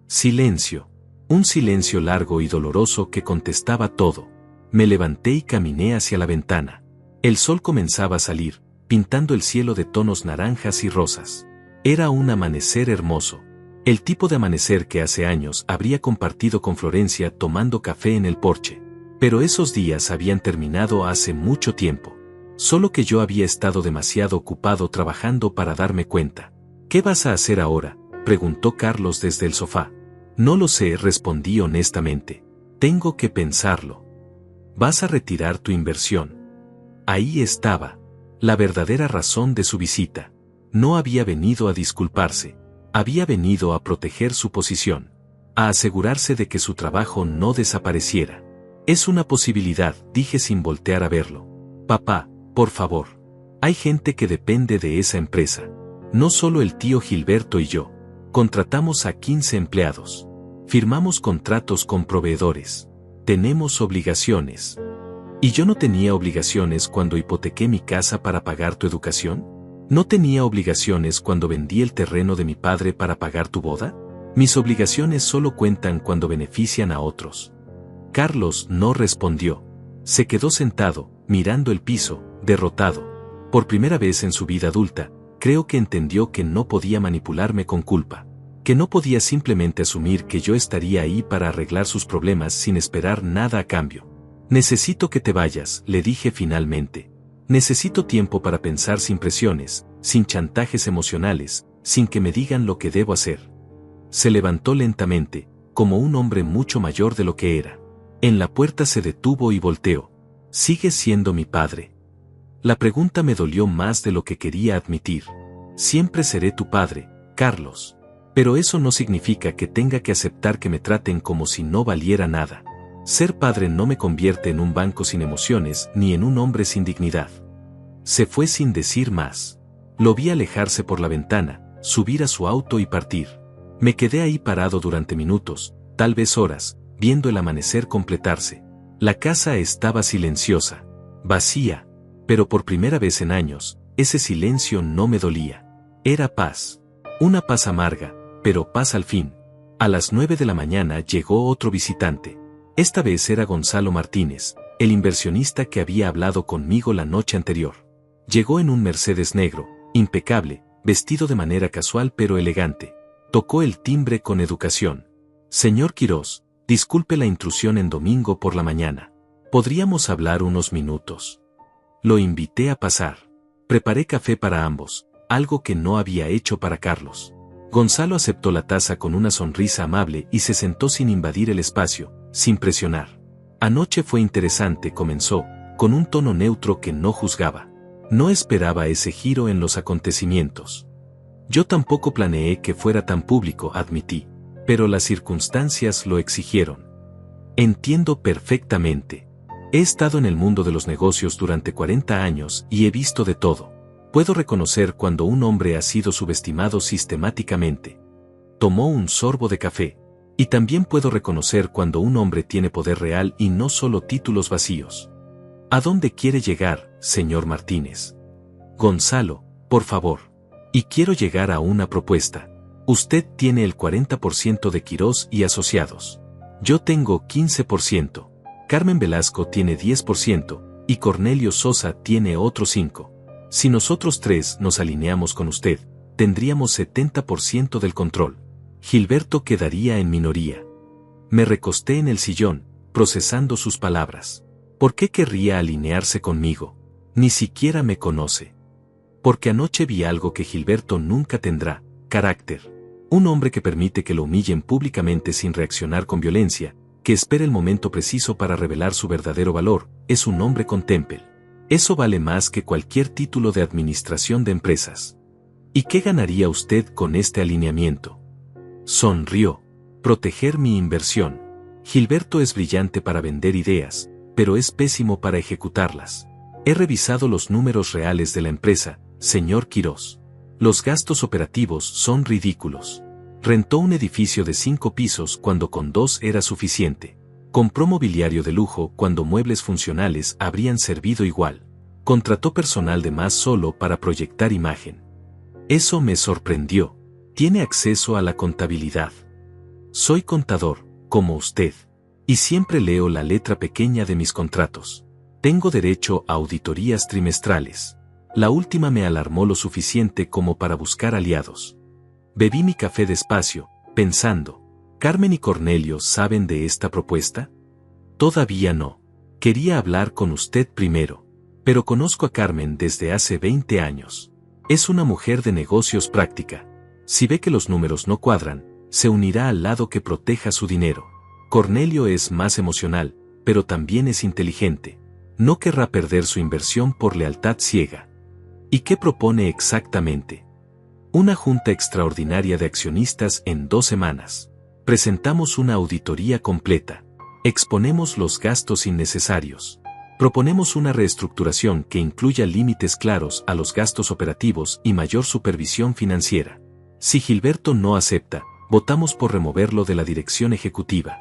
Silencio. Un silencio largo y doloroso que contestaba todo. Me levanté y caminé hacia la ventana. El sol comenzaba a salir, pintando el cielo de tonos naranjas y rosas. Era un amanecer hermoso. El tipo de amanecer que hace años habría compartido con Florencia tomando café en el porche. Pero esos días habían terminado hace mucho tiempo. Solo que yo había estado demasiado ocupado trabajando para darme cuenta. ¿Qué vas a hacer ahora?, preguntó Carlos desde el sofá. No lo sé, respondí honestamente. Tengo que pensarlo. ¿Vas a retirar tu inversión? Ahí estaba. La verdadera razón de su visita. No había venido a disculparse. Había venido a proteger su posición. A asegurarse de que su trabajo no desapareciera. Es una posibilidad, dije sin voltear a verlo. Papá, por favor. Hay gente que depende de esa empresa. No solo el tío Gilberto y yo. Contratamos a 15 empleados. Firmamos contratos con proveedores. Tenemos obligaciones. ¿Y yo no tenía obligaciones cuando hipotequé mi casa para pagar tu educación? ¿No tenía obligaciones cuando vendí el terreno de mi padre para pagar tu boda? Mis obligaciones solo cuentan cuando benefician a otros. Carlos no respondió. Se quedó sentado, mirando el piso, derrotado. Por primera vez en su vida adulta, creo que entendió que no podía manipularme con culpa. Que no podía simplemente asumir que yo estaría ahí para arreglar sus problemas sin esperar nada a cambio. Necesito que te vayas, le dije finalmente. Necesito tiempo para pensar sin presiones, sin chantajes emocionales, sin que me digan lo que debo hacer. Se levantó lentamente, como un hombre mucho mayor de lo que era. En la puerta se detuvo y volteó. ¿Sigues siendo mi padre? La pregunta me dolió más de lo que quería admitir. Siempre seré tu padre, Carlos. Pero eso no significa que tenga que aceptar que me traten como si no valiera nada. Ser padre no me convierte en un banco sin emociones ni en un hombre sin dignidad. Se fue sin decir más. Lo vi alejarse por la ventana, subir a su auto y partir. Me quedé ahí parado durante minutos, tal vez horas, viendo el amanecer completarse. La casa estaba silenciosa, vacía, pero por primera vez en años, ese silencio no me dolía. Era paz. Una paz amarga, pero paz al fin. A las 9 de la mañana llegó otro visitante. Esta vez era Gonzalo Martínez, el inversionista que había hablado conmigo la noche anterior. Llegó en un Mercedes negro, impecable, vestido de manera casual pero elegante. Tocó el timbre con educación. Señor Quirós, disculpe la intrusión en domingo por la mañana. ¿Podríamos hablar unos minutos? Lo invité a pasar. Preparé café para ambos, algo que no había hecho para Carlos. Gonzalo aceptó la taza con una sonrisa amable y se sentó sin invadir el espacio, sin presionar. Anoche fue interesante, comenzó, con un tono neutro que no juzgaba. No esperaba ese giro en los acontecimientos. Yo tampoco planeé que fuera tan público, admití, pero las circunstancias lo exigieron. Entiendo perfectamente. He estado en el mundo de los negocios durante 40 años y he visto de todo. Puedo reconocer cuando un hombre ha sido subestimado sistemáticamente. Tomó un sorbo de café. Y también puedo reconocer cuando un hombre tiene poder real y no solo títulos vacíos. ¿A dónde quiere llegar, señor Martínez? Gonzalo, por favor. Y quiero llegar a una propuesta. Usted tiene el 40% de Quirós y Asociados. Yo tengo 15%. Carmen Velasco tiene 10% y Cornelio Sosa tiene otro 5%. Si nosotros tres nos alineamos con usted, tendríamos 70% del control. Gilberto quedaría en minoría. Me recosté en el sillón, procesando sus palabras. ¿Por qué querría alinearse conmigo? Ni siquiera me conoce. Porque anoche vi algo que Gilberto nunca tendrá: carácter. Un hombre que permite que lo humillen públicamente sin reaccionar con violencia, que espera el momento preciso para revelar su verdadero valor, es un hombre con temple. Eso vale más que cualquier título de administración de empresas. ¿Y qué ganaría usted con este alineamiento? Sonrió. Proteger mi inversión. Gilberto es brillante para vender ideas, pero es pésimo para ejecutarlas. He revisado los números reales de la empresa, señor Quirós. Los gastos operativos son ridículos. Rentó un edificio de 5 pisos cuando con 2 era suficiente. Compró mobiliario de lujo cuando muebles funcionales habrían servido igual. Contrató personal de más solo para proyectar imagen. Eso me sorprendió. Tiene acceso a la contabilidad. Soy contador, como usted. Y siempre leo la letra pequeña de mis contratos. Tengo derecho a auditorías trimestrales. La última me alarmó lo suficiente como para buscar aliados. Bebí mi café despacio, pensando. ¿Carmen y Cornelio saben de esta propuesta? Todavía no. Quería hablar con usted primero. Pero conozco a Carmen desde hace 20 años. Es una mujer de negocios práctica. Si ve que los números no cuadran, se unirá al lado que proteja su dinero. Cornelio es más emocional, pero también es inteligente. No querrá perder su inversión por lealtad ciega. ¿Y qué propone exactamente? Una junta extraordinaria de accionistas en 2 semanas. Presentamos una auditoría completa. Exponemos los gastos innecesarios. Proponemos una reestructuración que incluya límites claros a los gastos operativos y mayor supervisión financiera. Si Gilberto no acepta, votamos por removerlo de la dirección ejecutiva.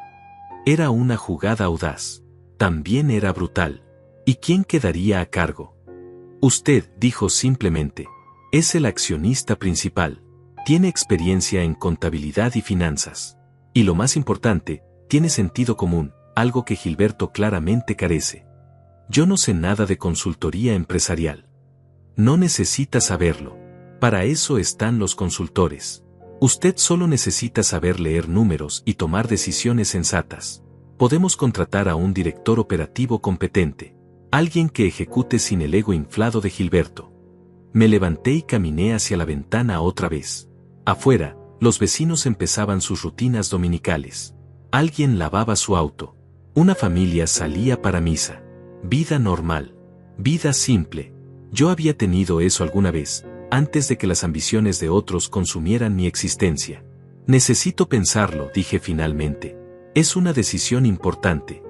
Era una jugada audaz. También era brutal. ¿Y quién quedaría a cargo? Usted, dijo simplemente. Es el accionista principal. Tiene experiencia en contabilidad y finanzas. Y lo más importante, tiene sentido común, algo que Gilberto claramente carece. Yo no sé nada de consultoría empresarial. No necesita saberlo. Para eso están los consultores. Usted solo necesita saber leer números y tomar decisiones sensatas. Podemos contratar a un director operativo competente. Alguien que ejecute sin el ego inflado de Gilberto. Me levanté y caminé hacia la ventana otra vez. Afuera, los vecinos empezaban sus rutinas dominicales. Alguien lavaba su auto. Una familia salía para misa. Vida normal. Vida simple. Yo había tenido eso alguna vez, antes de que las ambiciones de otros consumieran mi existencia. Necesito pensarlo, dije finalmente. Es una decisión importante.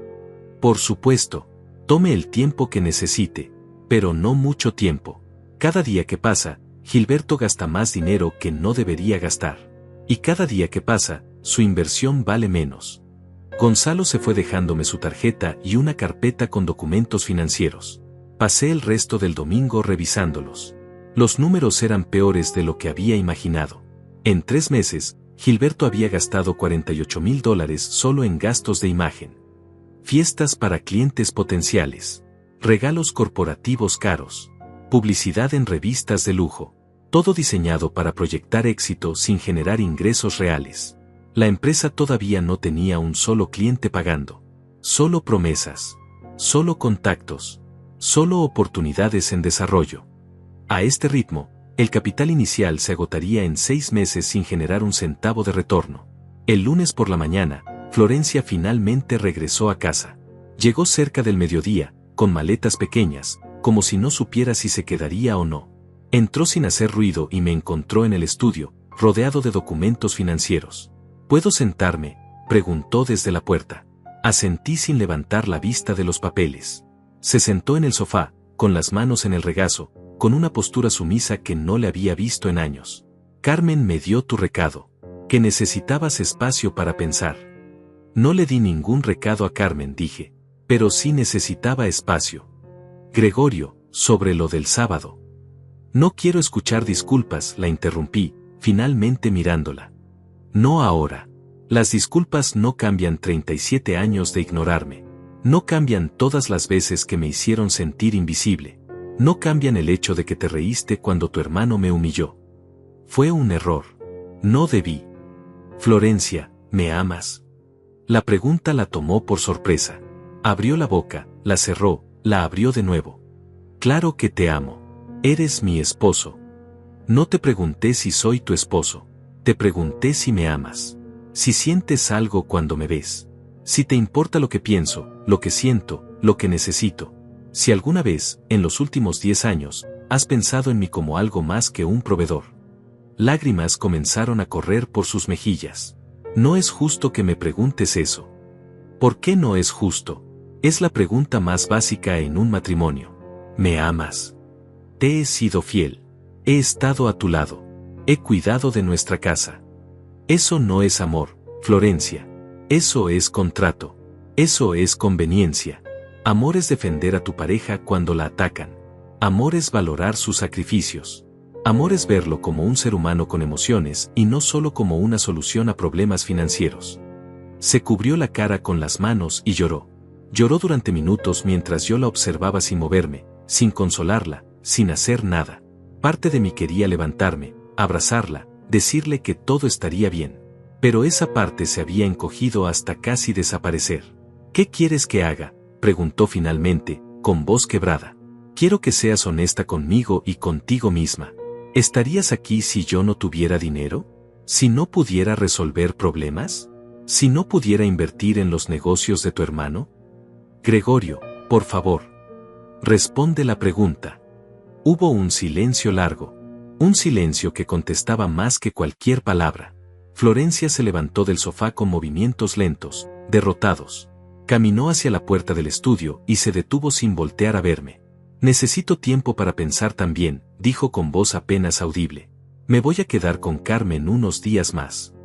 Por supuesto, tome el tiempo que necesite, pero no mucho tiempo. Cada día que pasa, Gilberto gasta más dinero que no debería gastar. Y cada día que pasa, su inversión vale menos. Gonzalo se fue dejándome su tarjeta y una carpeta con documentos financieros. Pasé el resto del domingo revisándolos. Los números eran peores de lo que había imaginado. En 3 meses, Gilberto había gastado $48,000 solo en gastos de imagen. Fiestas para clientes potenciales. Regalos corporativos caros. Publicidad en revistas de lujo. Todo diseñado para proyectar éxito sin generar ingresos reales. La empresa todavía no tenía un solo cliente pagando. Solo promesas. Solo contactos. Solo oportunidades en desarrollo. A este ritmo, el capital inicial se agotaría en 6 meses sin generar un centavo de retorno. El lunes por la mañana, Florencia finalmente regresó a casa. Llegó cerca del mediodía, con maletas pequeñas, como si no supiera si se quedaría o no. Entró sin hacer ruido y me encontró en el estudio, rodeado de documentos financieros. ¿Puedo sentarme?, preguntó desde la puerta. Asentí sin levantar la vista de los papeles. Se sentó en el sofá, con las manos en el regazo, con una postura sumisa que no le había visto en años. Carmen me dio tu recado. Que necesitabas espacio para pensar. No le di ningún recado a Carmen, dije. Pero sí necesitaba espacio. Gregorio, sobre lo del sábado. No quiero escuchar disculpas, la interrumpí, finalmente mirándola. No ahora. Las disculpas no cambian 37 años de ignorarme. No cambian todas las veces que me hicieron sentir invisible. No cambian el hecho de que te reíste cuando tu hermano me humilló. Fue un error. No debí. Florencia, ¿me amas? La pregunta la tomó por sorpresa. Abrió la boca, la cerró, la abrió de nuevo. Claro que te amo. Eres mi esposo. No te pregunté si soy tu esposo. Te pregunté si me amas. Si sientes algo cuando me ves. Si te importa lo que pienso, lo que siento, lo que necesito. Si alguna vez, en los últimos 10 años, has pensado en mí como algo más que un proveedor. Lágrimas comenzaron a correr por sus mejillas. No es justo que me preguntes eso. ¿Por qué no es justo? Es la pregunta más básica en un matrimonio. ¿Me amas? Te he sido fiel. He estado a tu lado. He cuidado de nuestra casa. Eso no es amor, Florencia. Eso es contrato. Eso es conveniencia. Amor es defender a tu pareja cuando la atacan. Amor es valorar sus sacrificios. Amor es verlo como un ser humano con emociones y no solo como una solución a problemas financieros. Se cubrió la cara con las manos y lloró. Lloró durante minutos mientras yo la observaba sin moverme, sin consolarla, sin hacer nada. Parte de mí quería levantarme, abrazarla, decirle que todo estaría bien. Pero esa parte se había encogido hasta casi desaparecer. ¿Qué quieres que haga?, preguntó finalmente, con voz quebrada. Quiero que seas honesta conmigo y contigo misma. ¿Estarías aquí si yo no tuviera dinero? ¿Si no pudiera resolver problemas? ¿Si no pudiera invertir en los negocios de tu hermano? Gregorio, por favor. Responde la pregunta. Hubo un silencio largo. Un silencio que contestaba más que cualquier palabra. Florencia se levantó del sofá con movimientos lentos, derrotados. Caminó hacia la puerta del estudio y se detuvo sin voltear a verme. Necesito tiempo para pensar también, dijo con voz apenas audible. Me voy a quedar con Carmen unos días más.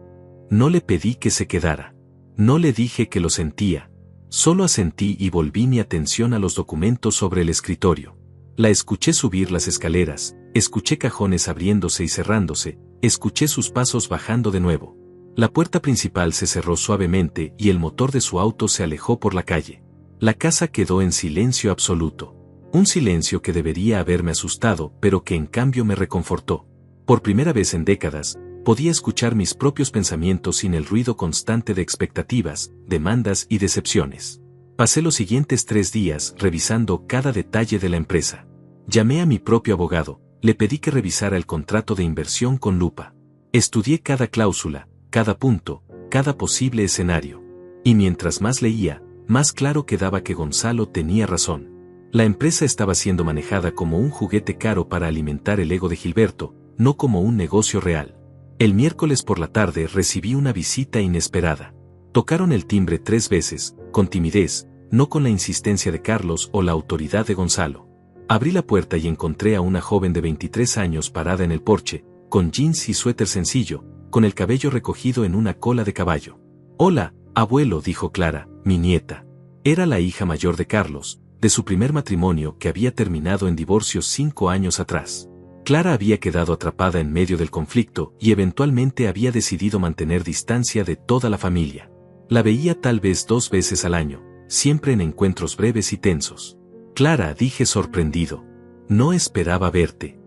No le pedí que se quedara. No le dije que lo sentía. Solo asentí y volví mi atención a los documentos sobre el escritorio. La escuché subir las escaleras, escuché cajones abriéndose y cerrándose, escuché sus pasos bajando de nuevo. La puerta principal se cerró suavemente y el motor de su auto se alejó por la calle. La casa quedó en silencio absoluto. Un silencio que debería haberme asustado, pero que en cambio me reconfortó. Por primera vez en décadas, podía escuchar mis propios pensamientos sin el ruido constante de expectativas, demandas y decepciones. Pasé los siguientes 3 días revisando cada detalle de la empresa. Llamé a mi propio abogado, le pedí que revisara el contrato de inversión con lupa. Estudié cada cláusula, cada punto, cada posible escenario. Y mientras más leía, más claro quedaba que Gonzalo tenía razón. La empresa estaba siendo manejada como un juguete caro para alimentar el ego de Gilberto, no como un negocio real. El miércoles por la tarde recibí una visita inesperada. Tocaron el timbre 3 veces, con timidez, no con la insistencia de Carlos o la autoridad de Gonzalo. Abrí la puerta y encontré a una joven de 23 años parada en el porche, con jeans y suéter sencillo, con el cabello recogido en una cola de caballo. «Hola, abuelo», dijo Clara, mi nieta. Era la hija mayor de Carlos, de su primer matrimonio que había terminado en divorcio 5 años atrás. Clara había quedado atrapada en medio del conflicto y eventualmente había decidido mantener distancia de toda la familia. La veía tal vez 2 veces al año, siempre en encuentros breves y tensos. «Clara», dije sorprendido. «No esperaba verte».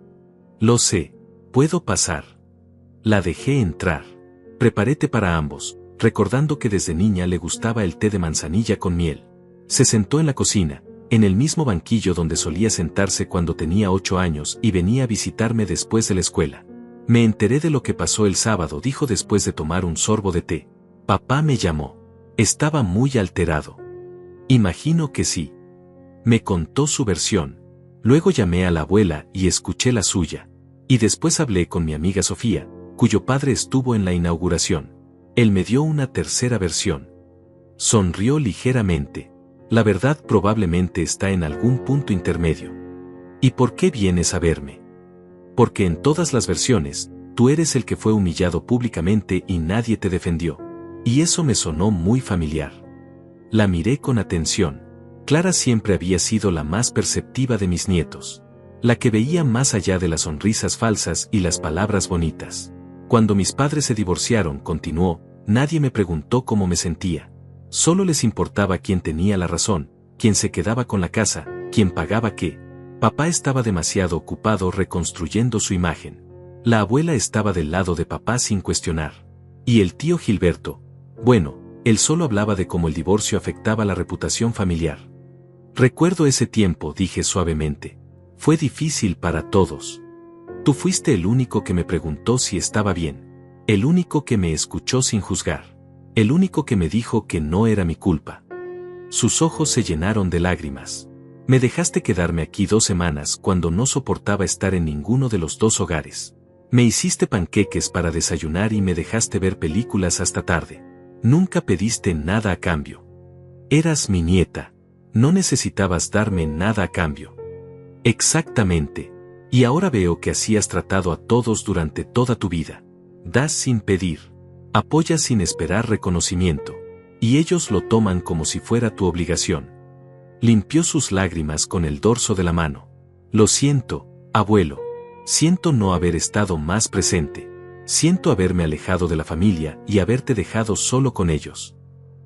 «Lo sé. ¿Puedo pasar?» La dejé entrar. Preparé té para ambos, recordando que desde niña le gustaba el té de manzanilla con miel. Se sentó en la cocina, en el mismo banquillo donde solía sentarse cuando tenía 8 años y venía a visitarme después de la escuela. «Me enteré de lo que pasó el sábado», dijo después de tomar un sorbo de té. «Papá me llamó. Estaba muy alterado». «Imagino que sí». Me contó su versión. Luego llamé a la abuela y escuché la suya. Y después hablé con mi amiga Sofía, cuyo padre estuvo en la inauguración. Él me dio una tercera versión. Sonrió ligeramente. «La verdad probablemente está en algún punto intermedio». «¿Y por qué vienes a verme?» «Porque en todas las versiones, tú eres el que fue humillado públicamente y nadie te defendió». Y eso me sonó muy familiar. La miré con atención. Clara siempre había sido la más perceptiva de mis nietos. La que veía más allá de las sonrisas falsas y las palabras bonitas. Cuando mis padres se divorciaron, continuó, nadie me preguntó cómo me sentía. Solo les importaba quién tenía la razón, quién se quedaba con la casa, quién pagaba qué. Papá estaba demasiado ocupado reconstruyendo su imagen. La abuela estaba del lado de papá sin cuestionar. Y el tío Gilberto, bueno, él solo hablaba de cómo el divorcio afectaba la reputación familiar. «Recuerdo ese tiempo», dije suavemente. «Fue difícil para todos. Tú fuiste el único que me preguntó si estaba bien. El único que me escuchó sin juzgar. El único que me dijo que no era mi culpa». Sus ojos se llenaron de lágrimas. «Me dejaste quedarme aquí 2 semanas cuando no soportaba estar en ninguno de los 2 hogares. Me hiciste panqueques para desayunar y me dejaste ver películas hasta tarde. Nunca pediste nada a cambio. Eras mi nieta. No necesitabas darme nada a cambio». «Exactamente. Y ahora veo que así has tratado a todos durante toda tu vida. Das sin pedir. Apoyas sin esperar reconocimiento. Y ellos lo toman como si fuera tu obligación». Limpió sus lágrimas con el dorso de la mano. «Lo siento, abuelo. Siento no haber estado más presente. Siento haberme alejado de la familia y haberte dejado solo con ellos».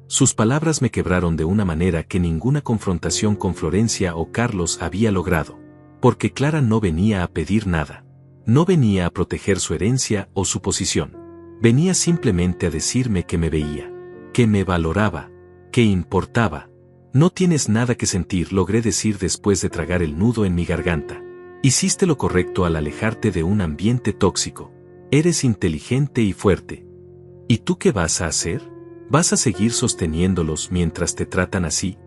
Sus palabras me quebraron de una manera que ninguna confrontación con Florencia o Carlos había logrado. Porque Clara no venía a pedir nada. No venía a proteger su herencia o su posición. Venía simplemente a decirme que me veía, que me valoraba, que importaba. «No tienes nada que sentir», logré decir después de tragar el nudo en mi garganta. «Hiciste lo correcto al alejarte de un ambiente tóxico. Eres inteligente y fuerte. ¿Y tú qué vas a hacer? ¿Vas a seguir sosteniéndolos mientras te tratan así?».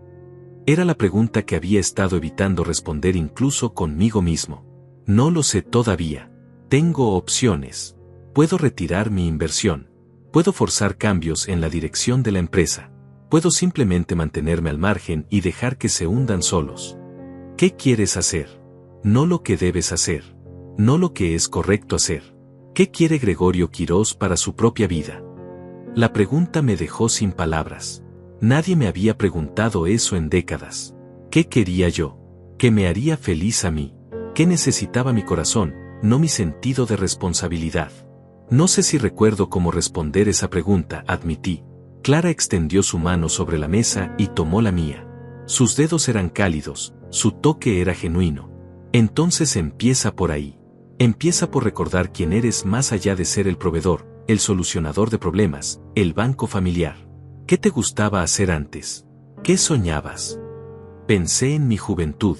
Era la pregunta que había estado evitando responder incluso conmigo mismo. «No lo sé todavía. Tengo opciones. Puedo retirar mi inversión. Puedo forzar cambios en la dirección de la empresa. Puedo simplemente mantenerme al margen y dejar que se hundan solos. ¿Qué quieres hacer? No lo que debes hacer. No lo que es correcto hacer. ¿Qué quiere Gregorio Quirós para su propia vida? La pregunta me dejó sin palabras. Nadie me había preguntado eso en décadas. ¿Qué quería yo? ¿Qué me haría feliz a mí? ¿Qué necesitaba mi corazón, no mi sentido de responsabilidad? No sé si recuerdo cómo responder esa pregunta, admití. Clara extendió su mano sobre la mesa y tomó la mía. Sus dedos eran cálidos, su toque era genuino. Entonces empieza por ahí. Empieza por recordar quién eres más allá de ser el proveedor, el solucionador de problemas, el banco familiar. ¿Qué te gustaba hacer antes? ¿Qué soñabas? Pensé en mi juventud,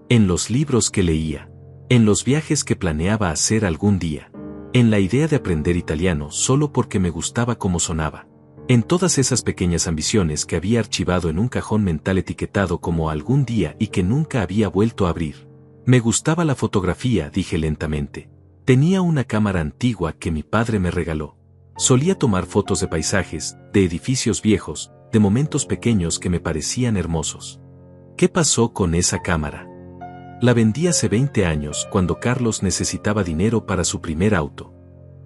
en los libros que leía, en los viajes que planeaba hacer algún día, en la idea de aprender italiano solo porque me gustaba cómo sonaba, en todas esas pequeñas ambiciones que había archivado en un cajón mental etiquetado como algún día y que nunca había vuelto a abrir. Me gustaba la fotografía, dije lentamente. Tenía una cámara antigua que mi padre me regaló. Solía tomar fotos de paisajes, de edificios viejos, de momentos pequeños que me parecían hermosos. ¿Qué pasó con esa cámara? La vendí hace 20 años cuando Carlos necesitaba dinero para su primer auto.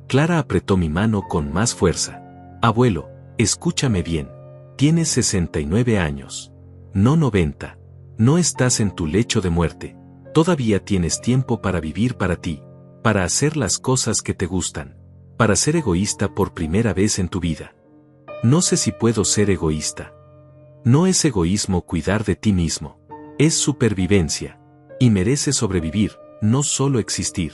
Clara apretó mi mano con más fuerza. Abuelo, escúchame bien. Tienes 69 años. No 90. No estás en tu lecho de muerte. Todavía tienes tiempo para vivir para ti, para hacer las cosas que te gustan, para ser egoísta por primera vez en tu vida. No sé si puedo ser egoísta. No es egoísmo cuidar de ti mismo. Es supervivencia. Y mereces sobrevivir, no solo existir.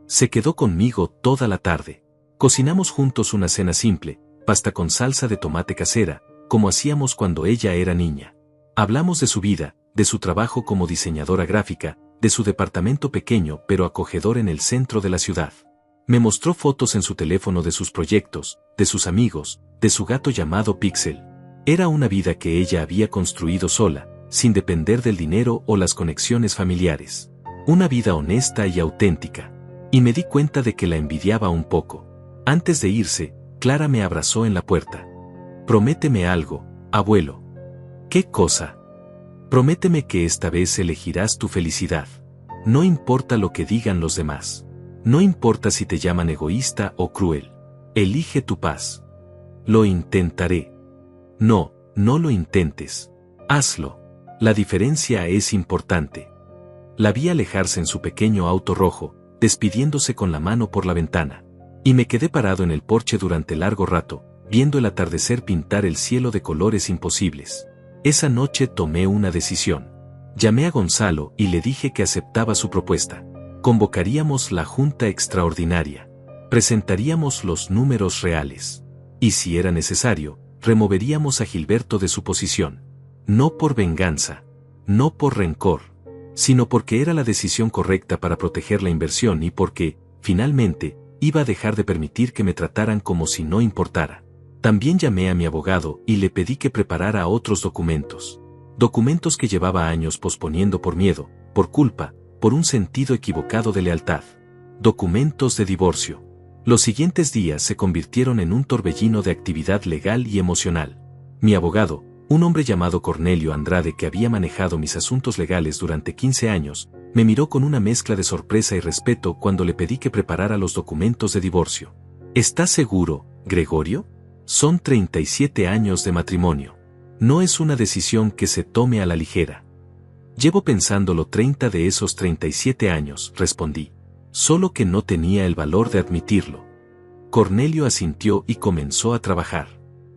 Se quedó conmigo toda la tarde. Cocinamos juntos una cena simple, pasta con salsa de tomate casera, como hacíamos cuando ella era niña. Hablamos de su vida, de su trabajo como diseñadora gráfica, de su departamento pequeño pero acogedor en el centro de la ciudad. Me mostró fotos en su teléfono de sus proyectos, de sus amigos, de su gato llamado Pixel. Era una vida que ella había construido sola, sin depender del dinero o las conexiones familiares. Una vida honesta y auténtica. Y me di cuenta de que la envidiaba un poco. Antes de irse, Clara me abrazó en la puerta. Prométeme algo, abuelo. ¿Qué cosa? Prométeme que esta vez elegirás tu felicidad. No importa lo que digan los demás. No importa si te llaman egoísta o cruel. Elige tu paz. Lo intentaré. No, no lo intentes. Hazlo. La diferencia es importante. La vi alejarse en su pequeño auto rojo, despidiéndose con la mano por la ventana. Y me quedé parado en el porche durante largo rato, viendo el atardecer pintar el cielo de colores imposibles. Esa noche tomé una decisión. Llamé a Gonzalo y le dije que aceptaba su propuesta. Convocaríamos la junta extraordinaria. Presentaríamos los números reales. Y si era necesario, removeríamos a Gilberto de su posición. No por venganza, no por rencor, sino porque era la decisión correcta para proteger la inversión y porque, finalmente, iba a dejar de permitir que me trataran como si no importara. También llamé a mi abogado y le pedí que preparara otros documentos. Documentos que llevaba años posponiendo por miedo, por culpa, por un sentido equivocado de lealtad. Documentos de divorcio. Los siguientes días se convirtieron en un torbellino de actividad legal y emocional. Mi abogado, un hombre llamado Cornelio Andrade que había manejado mis asuntos legales durante 15 años, me miró con una mezcla de sorpresa y respeto cuando le pedí que preparara los documentos de divorcio. ¿Estás seguro, Gregorio? Son 37 años de matrimonio. No es una decisión que se tome a la ligera. Llevo pensándolo 30 de esos 37 años, respondí. Solo que no tenía el valor de admitirlo. Cornelio asintió y comenzó a trabajar.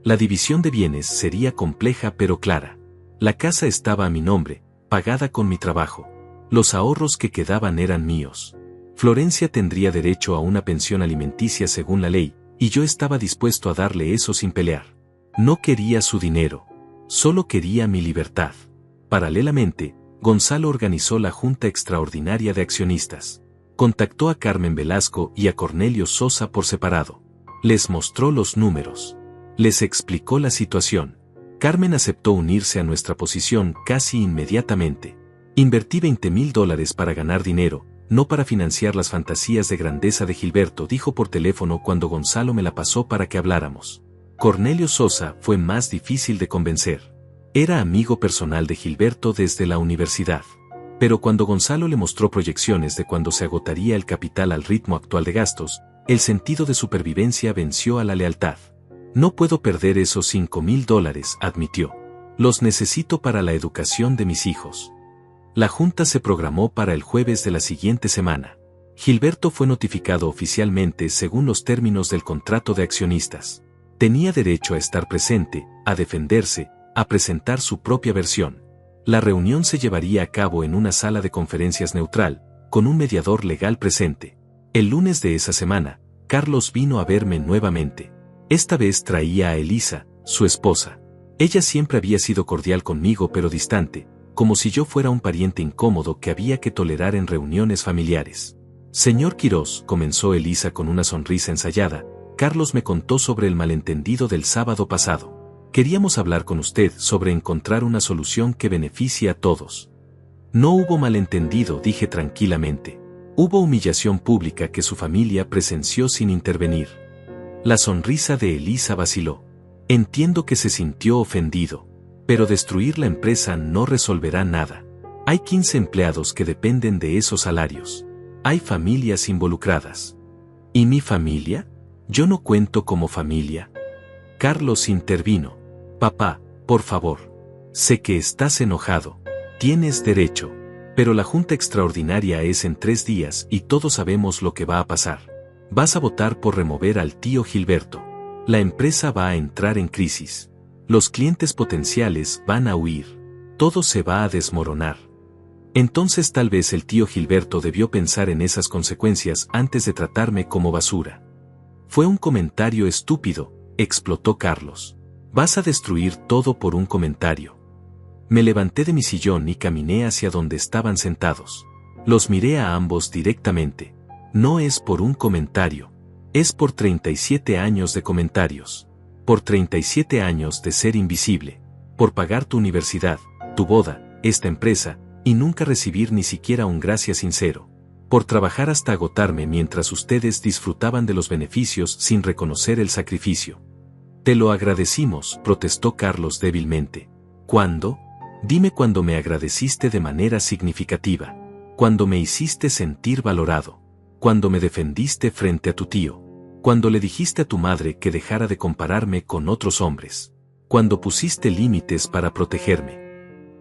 La división de bienes sería compleja pero clara. La casa estaba a mi nombre, pagada con mi trabajo. Los ahorros que quedaban eran míos. Florencia tendría derecho a una pensión alimenticia según la ley, y yo estaba dispuesto a darle eso sin pelear. No quería su dinero. Solo quería mi libertad. Paralelamente, Gonzalo organizó la Junta Extraordinaria de Accionistas. Contactó a Carmen Velasco y a Cornelio Sosa por separado. Les mostró los números. Les explicó la situación. Carmen aceptó unirse a nuestra posición casi inmediatamente. Invertí $20,000 para ganar dinero, no para financiar las fantasías de grandeza de Gilberto, dijo por teléfono cuando Gonzalo me la pasó para que habláramos. Cornelio Sosa fue más difícil de convencer. Era amigo personal de Gilberto desde la universidad. Pero cuando Gonzalo le mostró proyecciones de cuando se agotaría el capital al ritmo actual de gastos, el sentido de supervivencia venció a la lealtad. No puedo perder esos $5,000, admitió. Los necesito para la educación de mis hijos. La junta se programó para el jueves de la siguiente semana. Gilberto fue notificado oficialmente según los términos del contrato de accionistas. Tenía derecho a estar presente, a defenderse, a presentar su propia versión. La reunión se llevaría a cabo en una sala de conferencias neutral, con un mediador legal presente. El lunes de esa semana, Carlos vino a verme nuevamente. Esta vez traía a Elisa, su esposa. Ella siempre había sido cordial conmigo pero distante, como si yo fuera un pariente incómodo que había que tolerar en reuniones familiares. Señor Quirós, comenzó Elisa con una sonrisa ensayada, Carlos me contó sobre el malentendido del sábado pasado. Queríamos hablar con usted sobre encontrar una solución que beneficie a todos. No hubo malentendido, dije tranquilamente. Hubo humillación pública que su familia presenció sin intervenir. La sonrisa de Elisa vaciló. Entiendo que se sintió ofendido, pero destruir la empresa no resolverá nada. Hay 15 empleados que dependen de esos salarios. Hay familias involucradas. ¿Y mi familia? Yo no cuento como familia. Carlos intervino. Papá, por favor. Sé que estás enojado. Tienes derecho. Pero la junta extraordinaria es en 3 días y todos sabemos lo que va a pasar. Vas a votar por remover al tío Gilberto. La empresa va a entrar en crisis. Los clientes potenciales van a huir. Todo se va a desmoronar. Entonces tal vez el tío Gilberto debió pensar en esas consecuencias antes de tratarme como basura. Fue un comentario estúpido, explotó Carlos. Vas a destruir todo por un comentario. Me levanté de mi sillón y caminé hacia donde estaban sentados. Los miré a ambos directamente. No es por un comentario. Es por 37 años de comentarios. Por 37 años de ser invisible. Por pagar tu universidad, tu boda, esta empresa, y nunca recibir ni siquiera un gracias sincero. Por trabajar hasta agotarme mientras ustedes disfrutaban de los beneficios sin reconocer el sacrificio. Te lo agradecimos, protestó Carlos débilmente. ¿Cuándo? Dime cuándo me agradeciste de manera significativa. Cuando me hiciste sentir valorado. Cuando me defendiste frente a tu tío. Cuando le dijiste a tu madre que dejara de compararme con otros hombres. Cuando pusiste límites para protegerme.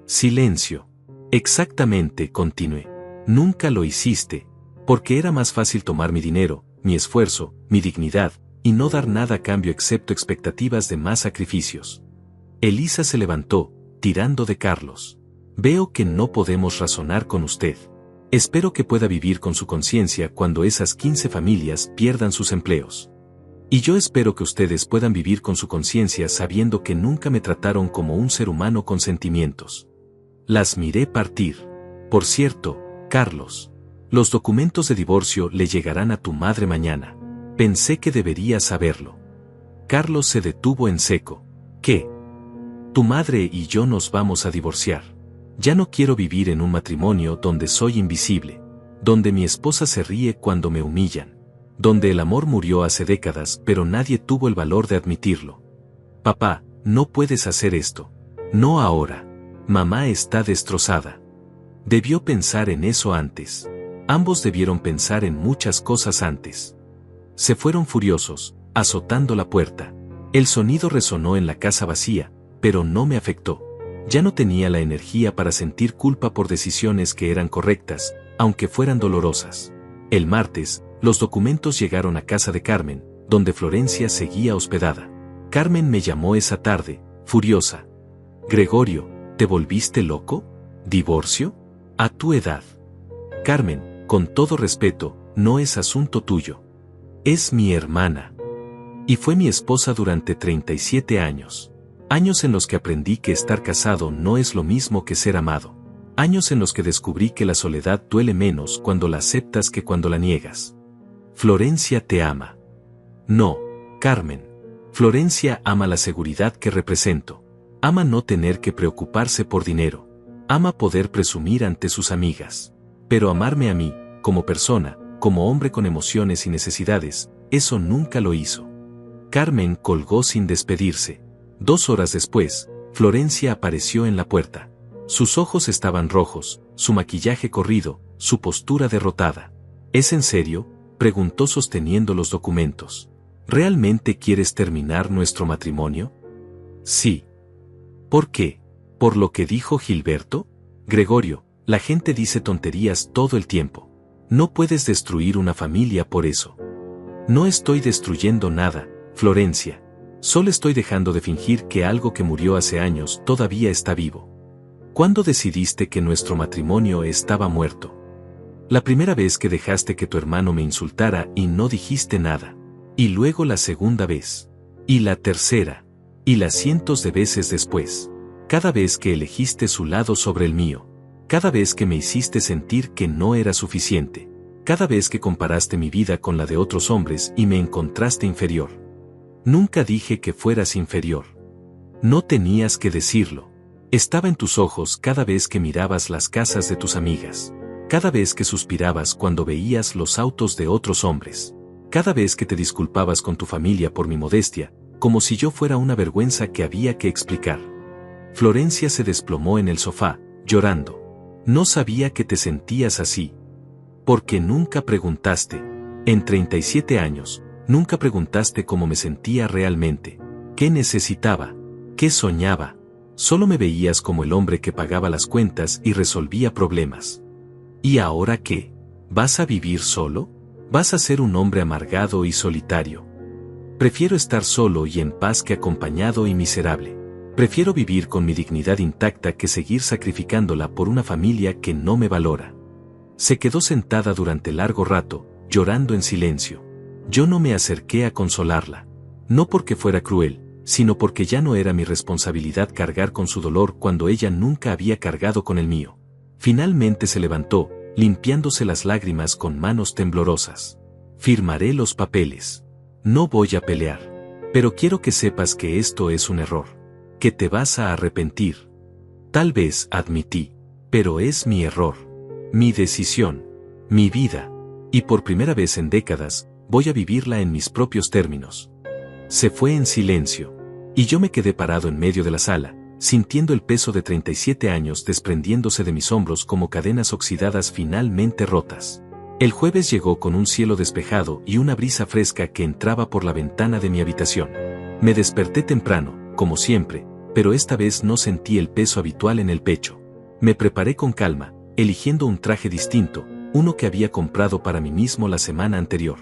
Silencio. Exactamente, continué. Nunca lo hiciste, porque era más fácil tomar mi dinero, mi esfuerzo, mi dignidad, y no dar nada a cambio excepto expectativas de más sacrificios. Elisa se levantó, tirando de Carlos. Veo que no podemos razonar con usted. Espero que pueda vivir con su conciencia cuando esas 15 familias pierdan sus empleos. Y yo espero que ustedes puedan vivir con su conciencia sabiendo que nunca me trataron como un ser humano con sentimientos. Las miré partir. Por cierto, Carlos, los documentos de divorcio le llegarán a tu madre mañana. Pensé que deberías saberlo. Carlos se detuvo en seco. ¿Qué? Tu madre y yo nos vamos a divorciar. Ya no quiero vivir en un matrimonio donde soy invisible, donde mi esposa se ríe cuando me humillan, donde el amor murió hace décadas pero nadie tuvo el valor de admitirlo. Papá, no puedes hacer esto. No ahora. Mamá está destrozada. Debió pensar en eso antes. Ambos debieron pensar en muchas cosas antes. Se fueron furiosos, azotando la puerta. El sonido resonó en la casa vacía, pero no me afectó. Ya no tenía la energía para sentir culpa por decisiones que eran correctas, aunque fueran dolorosas. El martes, los documentos llegaron a casa de Carmen, donde Florencia seguía hospedada. Carmen me llamó esa tarde, furiosa. Gregorio, ¿te volviste loco? ¿Divorcio? A tu edad. Carmen, con todo respeto, no es asunto tuyo. Es mi hermana. Y fue mi esposa durante 37 años. Años en los que aprendí que estar casado no es lo mismo que ser amado. Años en los que descubrí que la soledad duele menos cuando la aceptas que cuando la niegas. Florencia te ama. No, Carmen. Florencia ama la seguridad que represento. Ama no tener que preocuparse por dinero. Ama poder presumir ante sus amigas. Pero amarme a mí, como persona, como hombre con emociones y necesidades, eso nunca lo hizo. Carmen colgó sin despedirse. 2 horas después, Florencia apareció en la puerta. Sus ojos estaban rojos, su maquillaje corrido, su postura derrotada. ¿Es en serio?, preguntó sosteniendo los documentos. ¿Realmente quieres terminar nuestro matrimonio? Sí. ¿Por qué? ¿Por lo que dijo Gilberto? Gregorio, la gente dice tonterías todo el tiempo. No puedes destruir una familia por eso. No estoy destruyendo nada, Florencia. Solo estoy dejando de fingir que algo que murió hace años todavía está vivo. ¿Cuándo decidiste que nuestro matrimonio estaba muerto? La primera vez que dejaste que tu hermano me insultara y no dijiste nada. Y luego la segunda vez. Y la tercera. Y las cientos de veces después. Cada vez que elegiste su lado sobre el mío. Cada vez que me hiciste sentir que no era suficiente. Cada vez que comparaste mi vida con la de otros hombres y me encontraste inferior. Nunca dije que fueras inferior. No tenías que decirlo. Estaba en tus ojos cada vez que mirabas las casas de tus amigas. Cada vez que suspirabas cuando veías los autos de otros hombres. Cada vez que te disculpabas con tu familia por mi modestia, como si yo fuera una vergüenza que había que explicar. Florencia se desplomó en el sofá, llorando. No sabía que te sentías así. Porque nunca preguntaste. En 37 años, nunca preguntaste cómo me sentía realmente. ¿Qué necesitaba? ¿Qué soñaba? Solo me veías como el hombre que pagaba las cuentas y resolvía problemas. ¿Y ahora qué? ¿Vas a vivir solo? ¿Vas a ser un hombre amargado y solitario? Prefiero estar solo y en paz que acompañado y miserable. Prefiero vivir con mi dignidad intacta que seguir sacrificándola por una familia que no me valora. Se quedó sentada durante largo rato, llorando en silencio. Yo no me acerqué a consolarla. No porque fuera cruel, sino porque ya no era mi responsabilidad cargar con su dolor cuando ella nunca había cargado con el mío. Finalmente se levantó, limpiándose las lágrimas con manos temblorosas. Firmaré los papeles. No voy a pelear. Pero quiero que sepas que esto es un error. Que te vas a arrepentir. Tal vez, admití. Pero es mi error. Mi decisión. Mi vida. Y por primera vez en décadas, voy a vivirla en mis propios términos. Se fue en silencio. Y yo me quedé parado en medio de la sala, sintiendo el peso de 37 años desprendiéndose de mis hombros como cadenas oxidadas finalmente rotas. El jueves llegó con un cielo despejado y una brisa fresca que entraba por la ventana de mi habitación. Me desperté temprano, como siempre, pero esta vez no sentí el peso habitual en el pecho. Me preparé con calma, eligiendo un traje distinto, uno que había comprado para mí mismo la semana anterior.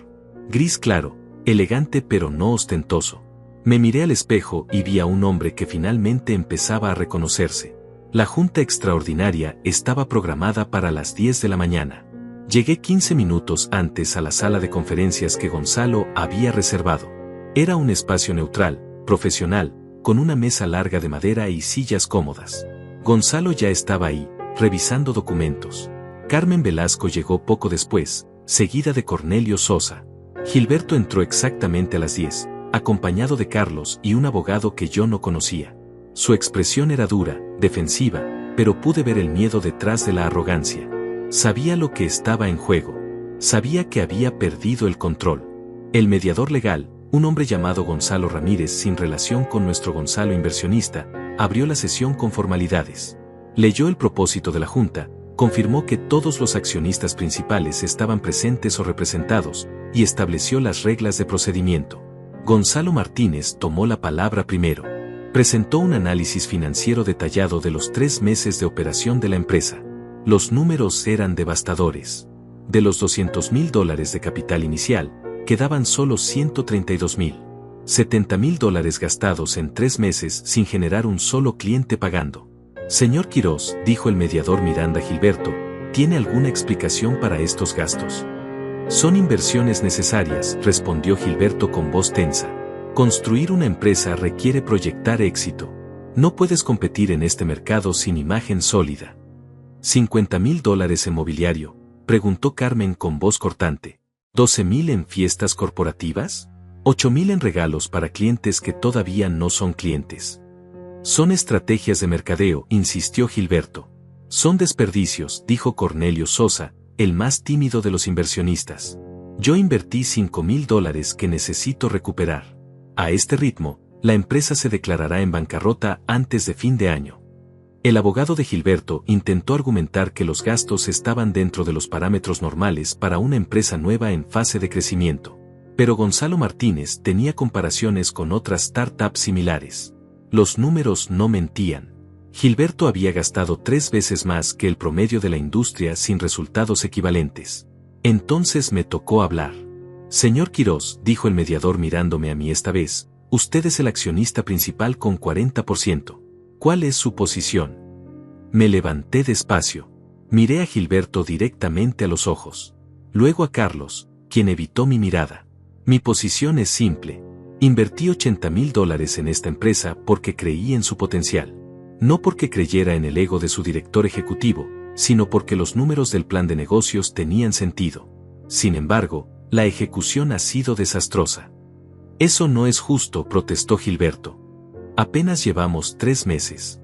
Gris claro, elegante pero no ostentoso. Me miré al espejo y vi a un hombre que finalmente empezaba a reconocerse. La junta extraordinaria estaba programada para las 10 de la mañana. Llegué 15 minutos antes a la sala de conferencias que Gonzalo había reservado. Era un espacio neutral, profesional, con una mesa larga de madera y sillas cómodas. Gonzalo ya estaba ahí, revisando documentos. Carmen Velasco llegó poco después, seguida de Cornelio Sosa. Gilberto entró exactamente a las 10. Acompañado de Carlos y un abogado que yo no conocía. Su expresión era dura, defensiva, pero pude ver el miedo detrás de la arrogancia. Sabía lo que estaba en juego. Sabía que había perdido el control. El mediador legal, un hombre llamado Gonzalo Ramírez sin relación con nuestro Gonzalo inversionista, abrió la sesión con formalidades. Leyó el propósito de la Junta, confirmó que todos los accionistas principales estaban presentes o representados, y estableció las reglas de procedimiento. Gonzalo Martínez tomó la palabra primero. Presentó un análisis financiero detallado de los 3 meses de operación de la empresa. Los números eran devastadores. De los $200,000 de capital inicial, quedaban solo $132,000. $70,000 gastados en 3 meses sin generar un solo cliente pagando. Señor Quirós, dijo el mediador mirando a Gilberto, ¿tiene alguna explicación para estos gastos? Son inversiones necesarias, respondió Gilberto con voz tensa. Construir una empresa requiere proyectar éxito. No puedes competir en este mercado sin imagen sólida. $50,000 en mobiliario, preguntó Carmen con voz cortante. ¿12,000 en fiestas corporativas? ¿8,000 en regalos para clientes que todavía no son clientes? Son estrategias de mercadeo, insistió Gilberto. Son desperdicios, dijo Cornelio Sosa, el más tímido de los inversionistas. Yo invertí $5,000 que necesito recuperar. A este ritmo, la empresa se declarará en bancarrota antes de fin de año. El abogado de Gilberto intentó argumentar que los gastos estaban dentro de los parámetros normales para una empresa nueva en fase de crecimiento. Pero Gonzalo Martínez tenía comparaciones con otras startups similares. Los números no mentían. Gilberto había gastado 3 veces más que el promedio de la industria sin resultados equivalentes. Entonces me tocó hablar. Señor Quirós, dijo el mediador mirándome a mí esta vez, usted es el accionista principal con 40%. ¿Cuál es su posición? Me levanté despacio. Miré a Gilberto directamente a los ojos. Luego a Carlos, quien evitó mi mirada. Mi posición es simple. Invertí $80,000 en esta empresa porque creí en su potencial. No porque creyera en el ego de su director ejecutivo, sino porque los números del plan de negocios tenían sentido. Sin embargo, la ejecución ha sido desastrosa. Eso no es justo, protestó Gilberto. Apenas llevamos 3 meses.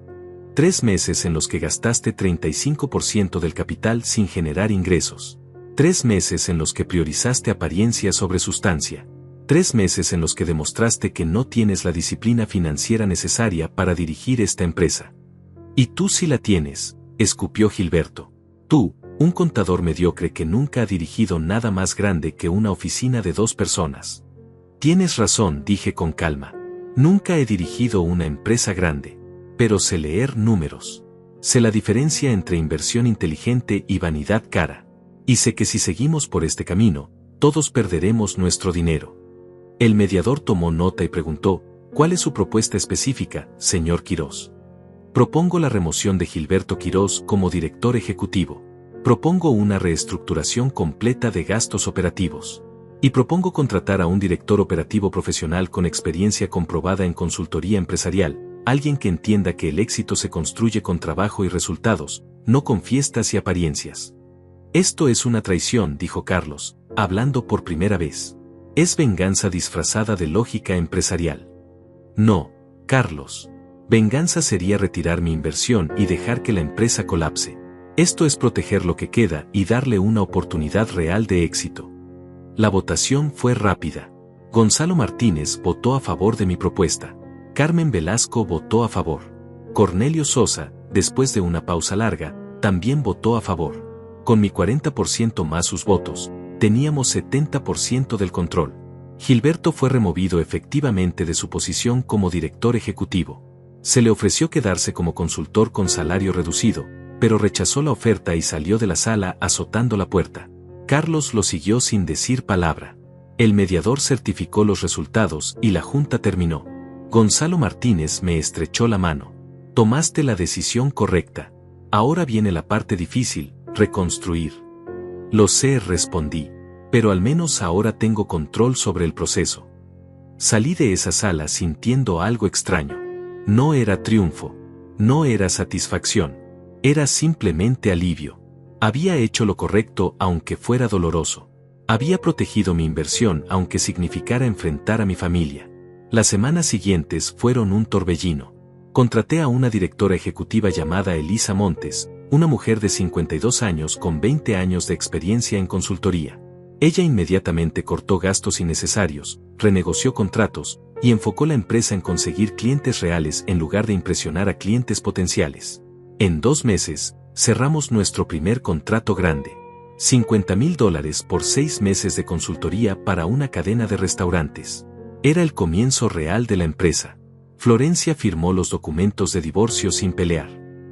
3 meses en los que gastaste 35% del capital sin generar ingresos. 3 meses en los que priorizaste apariencia sobre sustancia. 3 meses en los que demostraste que no tienes la disciplina financiera necesaria para dirigir esta empresa. Y tú sí la tienes, escupió Gilberto. Tú, un contador mediocre que nunca ha dirigido nada más grande que una oficina de 2 personas. Tienes razón, dije con calma. Nunca he dirigido una empresa grande. Pero sé leer números. Sé la diferencia entre inversión inteligente y vanidad cara. Y sé que si seguimos por este camino, todos perderemos nuestro dinero. El mediador tomó nota y preguntó, ¿cuál es su propuesta específica, señor Quirós? Propongo la remoción de Gilberto Quirós como director ejecutivo. Propongo una reestructuración completa de gastos operativos. Y propongo contratar a un director operativo profesional con experiencia comprobada en consultoría empresarial, alguien que entienda que el éxito se construye con trabajo y resultados, no con fiestas y apariencias. Esto es una traición, dijo Carlos, hablando por primera vez. Es venganza disfrazada de lógica empresarial. No, Carlos. Venganza sería retirar mi inversión y dejar que la empresa colapse. Esto es proteger lo que queda y darle una oportunidad real de éxito. La votación fue rápida. Gonzalo Martínez votó a favor de mi propuesta. Carmen Velasco votó a favor. Cornelio Sosa, después de una pausa larga, también votó a favor. Con mi 40% más sus votos, teníamos 70% del control. Gilberto fue removido efectivamente de su posición como director ejecutivo. Se le ofreció quedarse como consultor con salario reducido, pero rechazó la oferta y salió de la sala azotando la puerta. Carlos lo siguió sin decir palabra. El mediador certificó los resultados y la junta terminó. Gonzalo Martínez me estrechó la mano. Tomaste la decisión correcta. Ahora viene la parte difícil, reconstruir. Lo sé, respondí, pero al menos ahora tengo control sobre el proceso. Salí de esa sala sintiendo algo extraño. No era triunfo, no era satisfacción, era simplemente alivio. Había hecho lo correcto aunque fuera doloroso. Había protegido mi inversión aunque significara enfrentar a mi familia. Las semanas siguientes fueron un torbellino. Contraté a una directora ejecutiva llamada Elisa Montes, una mujer de 52 años con 20 años de experiencia en consultoría. Ella inmediatamente cortó gastos innecesarios, renegoció contratos, y enfocó la empresa en conseguir clientes reales en lugar de impresionar a clientes potenciales. En 2 meses, cerramos nuestro primer contrato grande. $50,000 por 6 meses de consultoría para una cadena de restaurantes. Era el comienzo real de la empresa. Florencia firmó los documentos de divorcio sin pelear.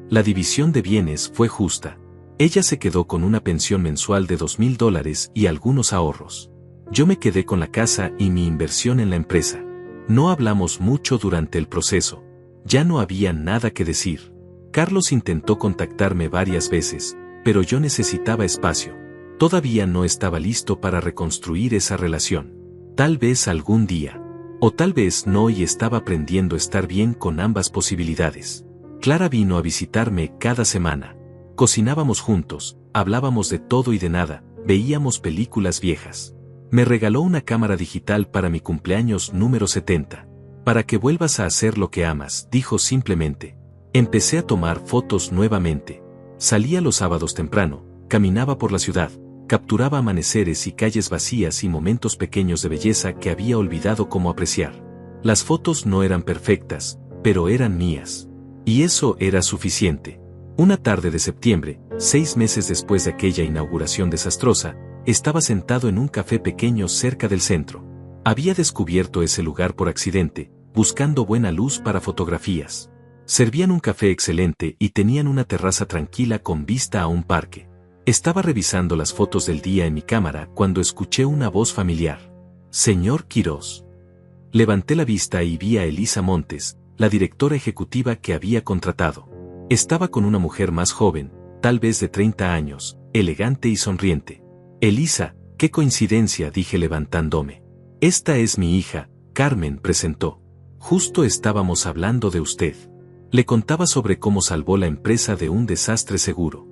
La división de bienes fue justa. Ella se quedó con una pensión mensual de $2,000 y algunos ahorros. Yo me quedé con la casa y mi inversión en la empresa. No hablamos mucho durante el proceso. Ya no había nada que decir. Carlos intentó contactarme varias veces, pero yo necesitaba espacio. Todavía no estaba listo para reconstruir esa relación. Tal vez algún día. O tal vez no, y estaba aprendiendo a estar bien con ambas posibilidades. Clara vino a visitarme cada semana. Cocinábamos juntos, hablábamos de todo y de nada, veíamos películas viejas. Me regaló una cámara digital para mi cumpleaños número 70. Para que vuelvas a hacer lo que amas, dijo simplemente. Empecé a tomar fotos nuevamente. Salía los sábados temprano, caminaba por la ciudad, capturaba amaneceres y calles vacías y momentos pequeños de belleza que había olvidado cómo apreciar. Las fotos no eran perfectas, pero eran mías. Y eso era suficiente. Una tarde de septiembre, 6 meses después de aquella inauguración desastrosa, estaba sentado en un café pequeño cerca del centro. Había descubierto ese lugar por accidente, buscando buena luz para fotografías. Servían un café excelente y tenían una terraza tranquila con vista a un parque. Estaba revisando las fotos del día en mi cámara cuando escuché una voz familiar. «Señor Quirós». Levanté la vista y vi a Elisa Montes, la directora ejecutiva que había contratado. Estaba con una mujer más joven, tal vez de 30 años, elegante y sonriente. «Elisa, qué coincidencia», dije levantándome. «Esta es mi hija», Carmen presentó. «Justo estábamos hablando de usted». Le contaba sobre cómo salvó la empresa de un desastre seguro.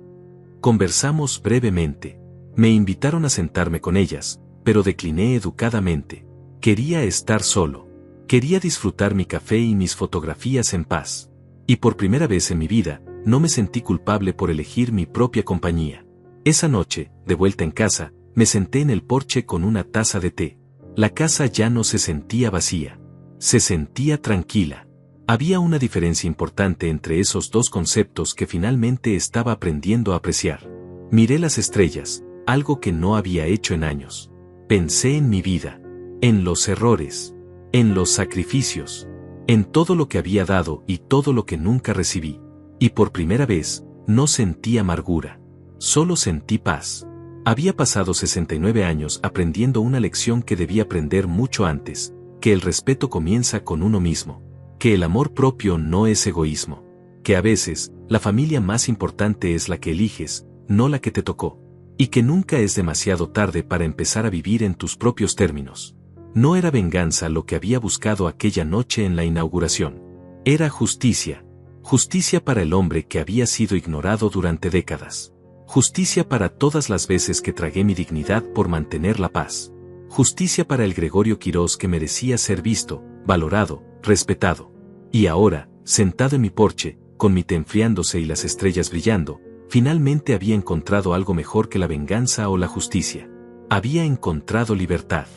Conversamos brevemente. Me invitaron a sentarme con ellas, pero decliné educadamente. Quería estar solo. Quería disfrutar mi café y mis fotografías en paz. Y por primera vez en mi vida, no me sentí culpable por elegir mi propia compañía. Esa noche, de vuelta en casa, me senté en el porche con una taza de té. La casa ya no se sentía vacía. Se sentía tranquila. Había una diferencia importante entre esos dos conceptos que finalmente estaba aprendiendo a apreciar. Miré las estrellas, algo que no había hecho en años. Pensé en mi vida, en los errores, en los sacrificios, en todo lo que había dado y todo lo que nunca recibí. Y por primera vez, no sentí amargura. Solo sentí paz. Había pasado 69 años aprendiendo una lección que debía aprender mucho antes, que el respeto comienza con uno mismo. Que el amor propio no es egoísmo. Que a veces, la familia más importante es la que eliges, no la que te tocó. Y que nunca es demasiado tarde para empezar a vivir en tus propios términos. No era venganza lo que había buscado aquella noche en la inauguración. Era justicia. Justicia para el hombre que había sido ignorado durante décadas. Justicia para todas las veces que tragué mi dignidad por mantener la paz. Justicia para el Gregorio Quirós que merecía ser visto, valorado, respetado. Y ahora, sentado en mi porche, con mi té enfriándose y las estrellas brillando, finalmente había encontrado algo mejor que la venganza o la justicia. Había encontrado libertad.